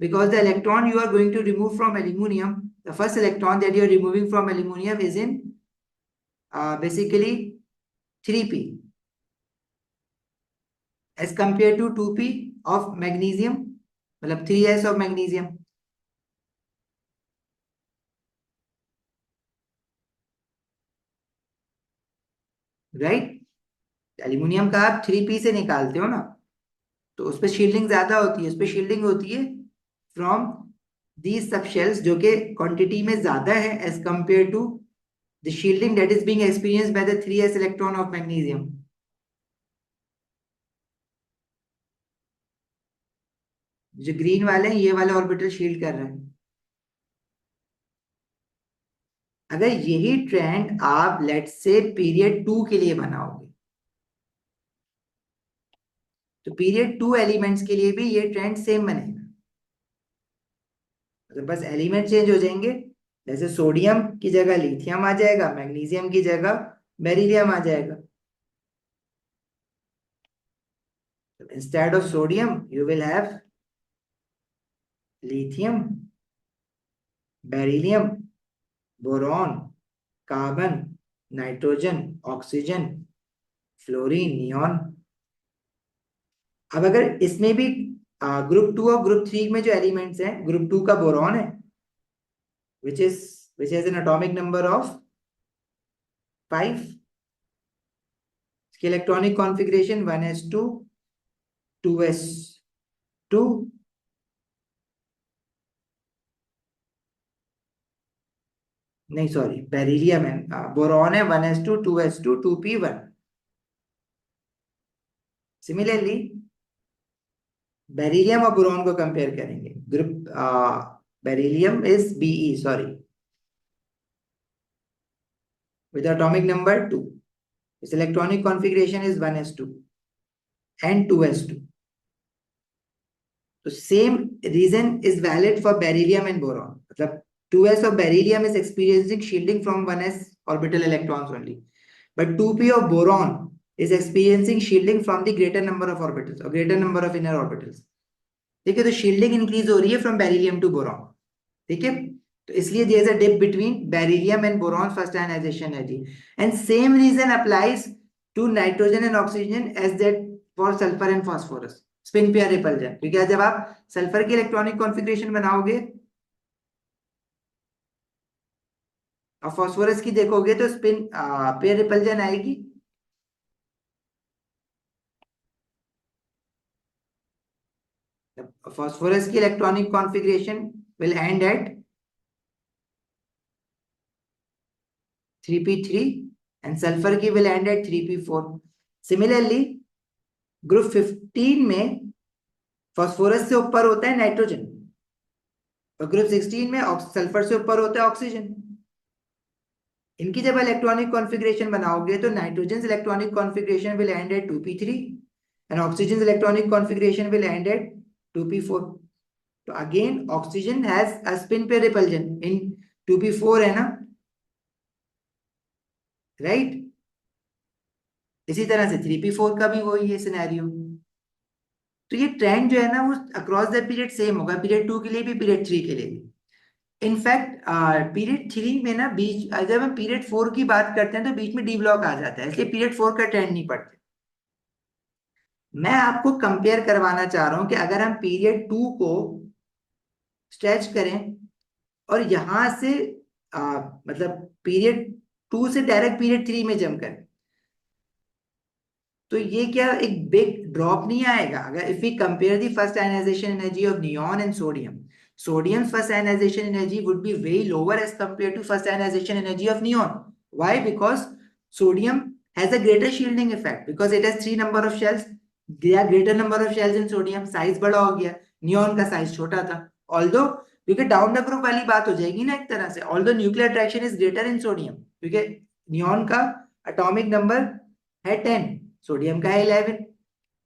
because the electron you are going to remove from aluminium, the first electron that you are removing from aluminium is in basically 3p as compared to 2p of magnesium, मतलब 3s of magnesium। Right, aluminium का आप 3p से निकालते हो ना, तो उस पर शील्डिंग ज्यादा होती है, उस पर शील्डिंग होती है फ्रॉम दीज सब शेल्स जो कि क्वांटिटी में ज्यादा है as compare to the shielding that is being experienced by the 3s electron of magnesium. जो ग्रीन वाले हैं ये वाले ऑर्बिटल शील्ड कर रहे हैं। अगर यही ट्रेंड आप लेट से पीरियड 2 के लिए बनाओगे, तो पीरियड 2 एलिमेंट्स के लिए भी ये ट्रेंड सेम बनेगा, तो बस एलिमेंट चेंज हो जाएंगे। जैसे सोडियम की जगह लिथियम आ जाएगा, मैग्नीशियम की जगह बेरिलियम आ जाएगा। Instead of sodium you will have lithium, beryllium, boron, carbon, nitrogen, oxygen, fluorine, neon. अब अगर इसमें भी ग्रुप 2 और ग्रुप 3 में जो एलिमेंट्स हैं, ग्रुप 2 का बोरॉन है which is which has an atomic number of 5, इसकी इलेक्ट्रॉनिक कॉन्फ़िगरेशन 1s2 2s2, नहीं सॉरी बेरिलियम है, बोरॉन है 1s2 2s2 2p1। Similarly beryllium और बोरॉन को कंपेयर करेंगे, group beryllium is Be, sorry, with atomic number 2, its electronic configuration is 1s2 and 2s2। तो same reason is valid for beryllium and boron, मतलब 2s of beryllium is experiencing shielding from 1s orbital electrons only, but 2p of boron is experiencing shielding from the greater number of orbitals or greater number of inner orbitals। ठीक है, तो shielding increase हो रही है from beryllium to boron. ठीक है, तो इसलिए there is a dip between beryllium and boron first ionization energy, and same reason applies to nitrogen and oxygen as that for sulphur and phosphorus, spin pair repulsion. क्योंकि जब आप sulphur की electronic configuration बनाओगे और phosphorus की देखोगे तो spin pair repulsion आएगी। फास्फोरस की electronic configuration will end at 3p3 and sulfur की will end at 3p4। Similarly, group 15 में फास्फोरस से ऊपर होता है नाइट्रोजन और ग्रुप 16 में सल्फर से ऊपर होता है ऑक्सीजन। इनकी जब इलेक्ट्रॉनिक कॉन्फ़िगरेशन बनाओगे तो nitrogen electronic configuration will end at 2p3 and oxygen's electronic configuration will end at 2p4। तो again oxygen has a spin pair repulsion in 2p4 है ना, राइट। इसी तरह से 3p4 का भी वही है सिनेरियो। तो ये ट्रेंड जो है ना वो अक्रॉस द पीरियड सेम होगा, पीरियड 2 के लिए भी पीरियड 3 के लिए भी। इनफैक्ट पीरियड 3 में ना बीच जब हम पीरियड 4 की बात करते हैं तो बीच में डी ब्लॉक आ जाता है, इसलिए पीरियड 4 का ट्रेंड नहीं पड़ता। मैं आपको कंपेयर करवाना चाह रहा हूं कि अगर हम पीरियड 2 को स्ट्रेच करें और यहां से मतलब पीरियड 2 से डायरेक्ट पीरियड 3 में जंप करें, तो ये क्या एक बिग ड्रॉप नहीं आएगा? अगर if we compare the first ionization energy of neon and sodium, sodium's first ionization energy would be way lower as compared to first ionization energy of neon. Why? Because sodium has a greater shielding effect because it has 3 number of shells. There are greater number of shells in sodium, size बड़ा हो गया, neon का size छोटा था। Although क्योंकि down the group वाली बात हो जाएगी ना एक तरह से, although nuclear attraction is greater in sodium क्योंकि नियॉन का एटॉमिक नंबर है 10, सोडियम का है 11,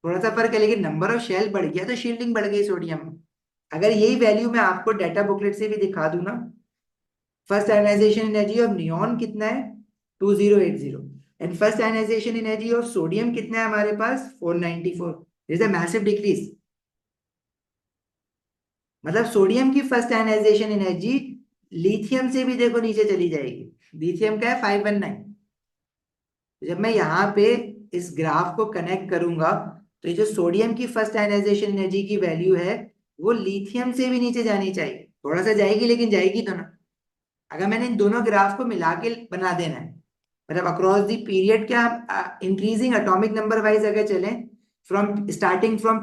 थोड़ा सा फर्क है, लेकिन नंबर ऑफ शेल बढ़ गया तो शील्डिंग बढ़ गई सोडियम में। अगर यही वैल्यू मैं आपको डाटा बुकलेट से भी दिखा दूं ना, first ionization energy of neon कितना है 2080, and first ionization energy of sodium कितना है हमारे पास 494, इज अ मैसिव डिक्रीज। मतलब सोडियम की फर्स्ट आयनाइजेशन एनर्जी लिथियम से भी देखो नीचे चली जाएगी, लिथियम का है 519। जब मैं यहाँ पे इस ग्राफ को कनेक्ट करूंगा तो ये जो सोडियम की फर्स्ट आयनाइजेशन एनर्जी की वैल्यू है वो लिथियम से भी नीचे जानी चाहिए, थोड़ा सा जाएगी लेकिन जाएगी तो ना। अगर मैंने इन दोनों ग्राफ को मिला के बना देना है, मतलब अक्रॉस द पीरियड क्या इंक्रीजिंग एटॉमिक नंबर वाइज अगर चलें, from starting from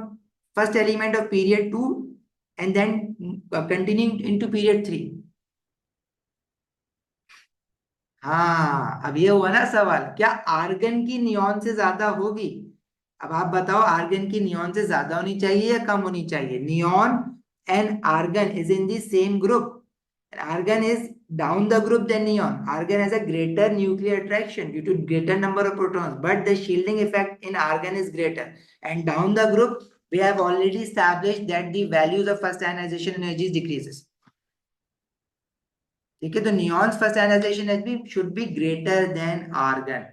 first element of period 2 and then continuing into period 3। हाँ, अब ये हुआ ना सवाल, क्या आर्गन की नियॉन से ज्यादा होगी? अब आप बताओ, आर्गन की नियॉन से ज्यादा होनी चाहिए या कम होनी चाहिए? Neon and argon is in the same group, argon is down the group than neon. Argon has a greater nuclear attraction due to greater number of protons, but the shielding effect in argon is greater. And down the group, we have already established that the values of first ionization energy decreases. ठीक है, तो neon's first ionization energy should be greater than argon.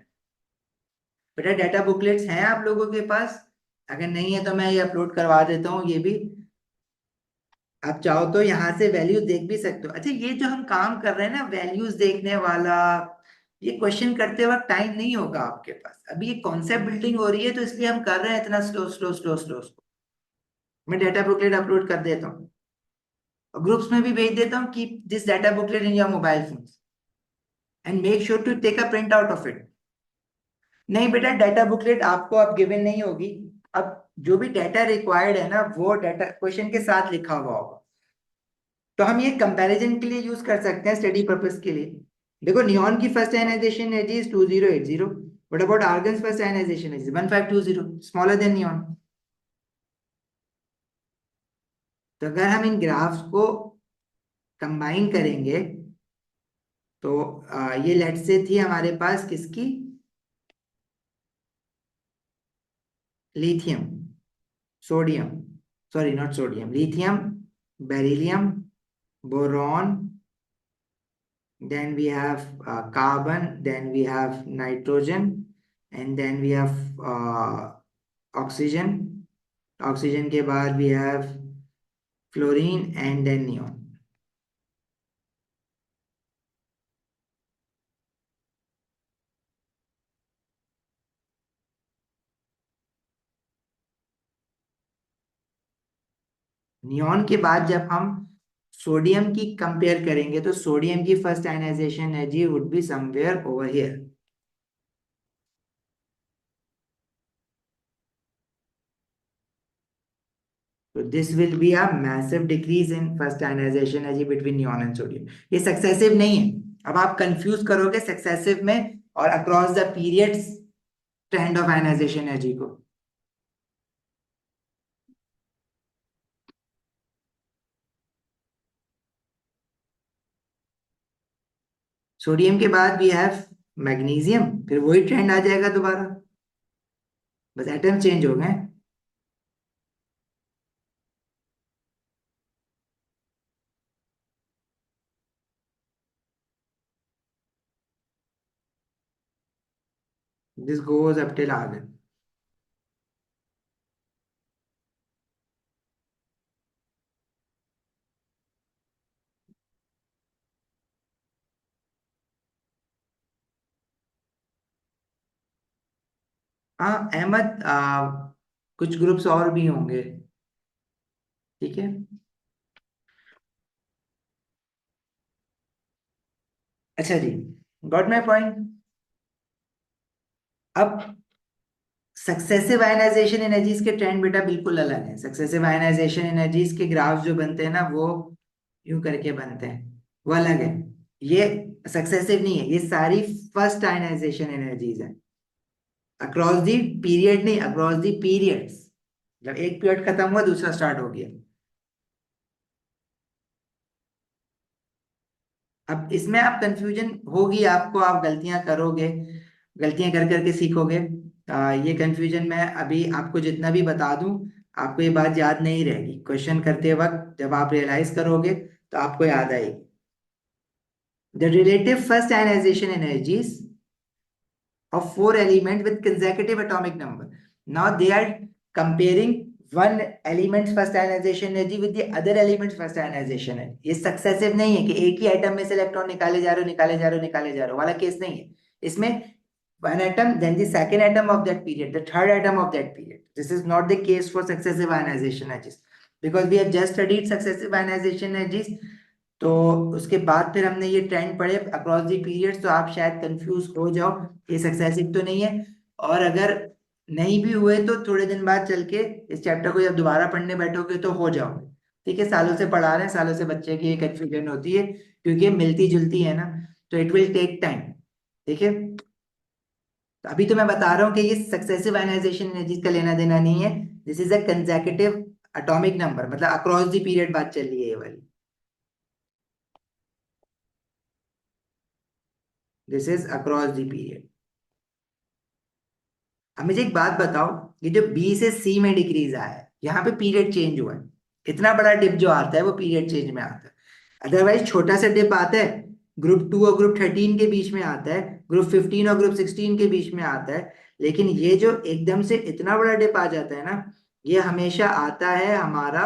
बेटा data booklets हैं आप लोगों के पास? अगर नहीं है तो मैं ये अपलोड करवा देता हूँ ये भी, आप चाहो तो यहाँ से वैल्यूज देख भी सकते हो। अच्छा, ये जो हम काम कर रहे हैं ना वैल्यूज देखने वाला, ये क्वेश्चन करते वक्त टाइम नहीं होगा आपके पास, अभी ये कॉन्सेप्ट बिल्डिंग हो रही है तो इसलिए हम कर रहे हैं इतना slow slow slow slow slow. मैं डाटा बुकलेट अपलोड कर देता हूँ और ग्रुप्स में भी भेज देता हूँ, keep this data booklet in your mobile phone and make sure to take a print out of it. नहीं बेटा, डाटा बुकलेट आपको अब गिवन नहीं होगी, अब जो भी डाटा रिक्वायर्ड है ना वो डाटा क्वेश्चन के साथ लिखा हुआ होगा। तो हम ये कंपैरिजन के लिए यूज कर सकते हैं, स्टडी पर्पस के लिए। देखो, नियॉन की first ionization energy is 2080, what about argon first ionization energy 1520, smaller than neon. तो अगर हम इन ग्राफ्स को कंबाइन करेंगे तो ये लेट से थी हमारे पास किसकी, lithium, sodium, sorry not sodium, lithium, beryllium, boron, then we have carbon, then we have nitrogen, and then we have oxygen, oxygen के बाद we have fluorine and then neon। Neon के बाद जब हम सोडियम की कंपेयर करेंगे तो sodium की first ionization energy would be somewhere over here. So this will be a massive decrease in first ionization energy between neon and sodium। ये successive नहीं है, अब आप कंफ्यूज करोगे सक्सेसिव में और across the periods trend of ionization energy को। Sodium के बाद वी हैव मैग्नीशियम, फिर वही ट्रेंड आ जाएगा दोबारा, बस एटम चेंज हो गए। This goes up till argon. हाँ अहमद, कुछ ग्रुप्स और भी होंगे। ठीक है। अच्छा जी, गॉट माय पॉइंट। अब सक्सेसिव आयनाइजेशन एनर्जीज के ट्रेंड बेटा बिल्कुल अलग है। सक्सेसिव आयनाइजेशन एनर्जीज के ग्राफ जो बनते हैं ना, वो यूं करके बनते हैं, वो अलग है। ये सक्सेसिव नहीं है, ये सारी फर्स्ट आयनाइजेशन एनर्जीज है। अक्रॉस दी पीरियड नहीं, अक्रॉस दी पीरियड्स। जब एक पीरियड खत्म हुआ दूसरा स्टार्ट हो गया। अब इसमें आप कंफ्यूजन होगी आपको, आप गलतियां करोगे, गलतियां कर करके सीखोगे। ये कंफ्यूजन मैं अभी आपको जितना भी बता दूं, आपको ये बात याद नहीं रहेगी। क्वेश्चन करते वक्त जब आप रियलाइज करोगे तो आपको याद आएगी। The relative first ionization energies of four elements with consecutive atomic number. Now they are comparing one element's first ionization energy with the other element's first ionization energy. ये सक्सेसिव नहीं है कि एक ही एटम में से इलेक्ट्रॉन निकाले जा रहे हो, निकाले जा रहे हो, निकाले जा रहे हो वाला केस नहीं है। इसमें one atom, then the second atom of that period, the third atom of that period. This is not the case for successive ionization energies, because we have just studied successive ionization energies. तो उसके बाद फिर हमने ये trend पढ़े across the periods, तो आप शायद कंफ्यूज हो जाओ, ये सक्सेसिव तो नहीं है। और अगर नहीं भी हुए तो थोड़े दिन बाद चल के इस चैप्टर को जब दोबारा पढ़ने बैठोगे तो हो जाओगे। ठीक है, सालों से पढ़ा रहे हैं, सालों से बच्चे की ये कंफ्यूजन होती है, क्योंकि मिलती जुलती है ना, तो इट विल टेक टाइम। ठीक है, तो अभी तो मैं बता रहा हूँ कि ये सक्सेसिव आयनाइजेशन एनर्जीज का लेना देना नहीं है। This is a consecutive atomic number, मतलब अक्रॉस दी पीरियड बात चल रही है ये वाली। This is across the period. अब मुझे एक बात बताओ, ये जो बी से सी में डिक्रीज आया है, यहाँ पे पीरियड चेंज हुआ है। इतना बड़ा डिप जो आता है वो पीरियड चेंज में आता है। अदरवाइज छोटा सा डिप आता है, ग्रुप 2 और ग्रुप 13 के बीच में आता है, ग्रुप 15 और ग्रुप 16 के बीच में आता है। लेकिन ये जो एकदम से इतना बड़ा डिप आ जाता है ना, ये हमेशा आता है हमारा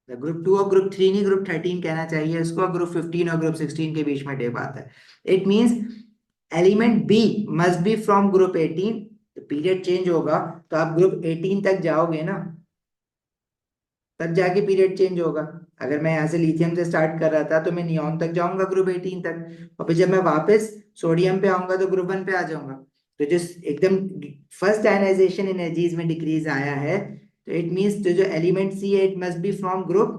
ग्रुप 2 और ग्रुप 3 नहीं, ग्रुप 13 कहना चाहिए इसको। ग्रुप 15 और ग्रुप 16 के बीच में डिप आता है। It means element B must be from group 18। Period change होगा तो आप ग्रुप 18 तक जाओगे ना, तब जाके पीरियड चेंज होगा। अगर मैं यहाँ से लिथियम से स्टार्ट कर रहा था तो मैं नियॉन तक जाऊंगा ग्रुप 18 तक, और फिर जब मैं वापस सोडियम पे आऊंगा तो ग्रुप 1 पे आ जाऊंगा। तो जिस एकदम फर्स्ट आयनाइजेशन एनर्जीज में डिक्रीज आया है, तो इट मींस जो एलिमेंट सी है it must be from group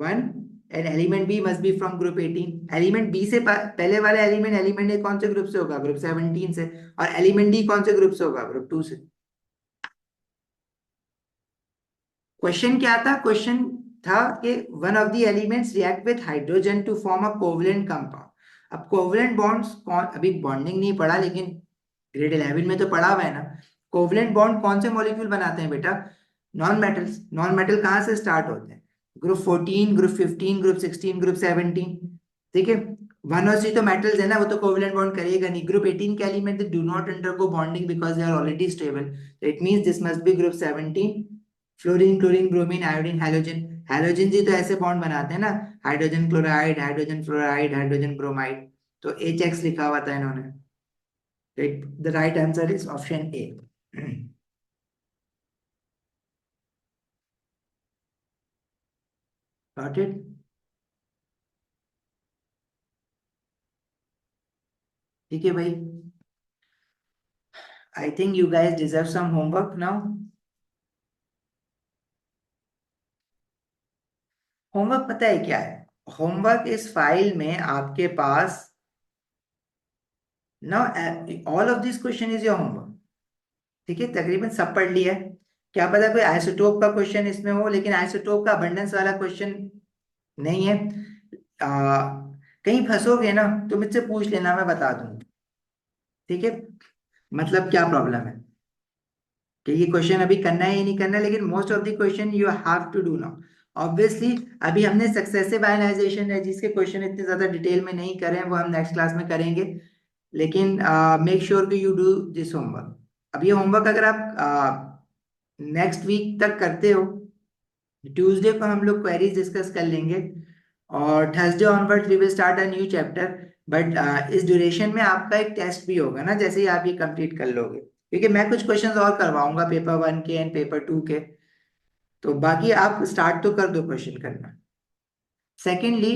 1, and element B must be from group 18। Element B से पहले वाला एलिमेंट, एलिमेंट ए कौन से ग्रुप से होगा? ग्रुप 17 से। और एलिमेंट डी कौन से ग्रुप से होगा? ग्रुप 2 से। क्वेश्चन क्या था? क्वेश्चन था कि one of the elements react with hydrogen to form a covalent compound. अब कोवलेंट बॉन्ड्स कौन, अभी बॉन्डिंग नहीं पढ़ा लेकिन ग्रेड 11 में तो पढ़ा हुआ है ना। कोवलेंट बॉन्ड कौन से मॉलिक्यूल बनाते हैं बेटा? Non metals. नॉन मेटल कहाँ से स्टार्ट होते हैं? Group 14, group 15, group 16, group 17। ठीक है, वन और थ्री तो मेटल्स है ना, वो तो कोवलेंट बॉन्ड करेगा नहीं। ग्रुप 18 के element do not undergo bonding because they are already stable. It means this must be group 17। Fluorine, chlorine, bromine, iodine, halogen. Halogen जी तो ऐसे बॉन्ड बनाते हैं ना, hydrogen chloride, hydrogen fluoride, hydrogen bromide. तो HX लिखा हुआ था इन्होंने। The right answer is option A. Got it? ठीक है भाई, I think you guys deserve some homework now. Homework पता है क्या है? होमवर्क इस फाइल में आपके पास now all of this question is your homework. ठीक है, तकरीबन सब पढ़ लिया है। क्या पता कोई आइसोटोप का क्वेश्चन इसमें हो, लेकिन आइसोटोप का अबंडेंस वाला क्वेश्चन नहीं है। कहीं फंसोगे ना तो मुझसे पूछ लेना, मैं बता दूंगा। ठीक है, मतलब क्या प्रॉब्लम है कि ये क्वेश्चन अभी करना है या नहीं करना है, लेकिन most of the question you have to do now. Obviously अभी हमने सक्सेसिव आयनाइजेशन है जिसके क्वेश्चन इतने ज्यादा डिटेल में नहीं करे हैं, वो हम नेक्स्ट क्लास में करेंगे। लेकिन मेक श्योर कि यू डू दिस होमवर्क। अब ये होमवर्क अगर आप नेक्स्ट वीक तक करते हो, ट्यूसडे को हम लोग क्वेरीज डिस्कस कर लेंगे, और Thursday onward we will start a new chapter. But इस ड्यूरेशन में आपका एक टेस्ट भी होगा ना, जैसे ही आप ये कंप्लीट कर लोगे, क्योंकि मैं कुछ क्वेश्चंस और करवाऊंगा पेपर 1 के एंड पेपर 2 के। तो बाकी आप स्टार्ट तो कर दो क्वेश्चन करना। सेकेंडली,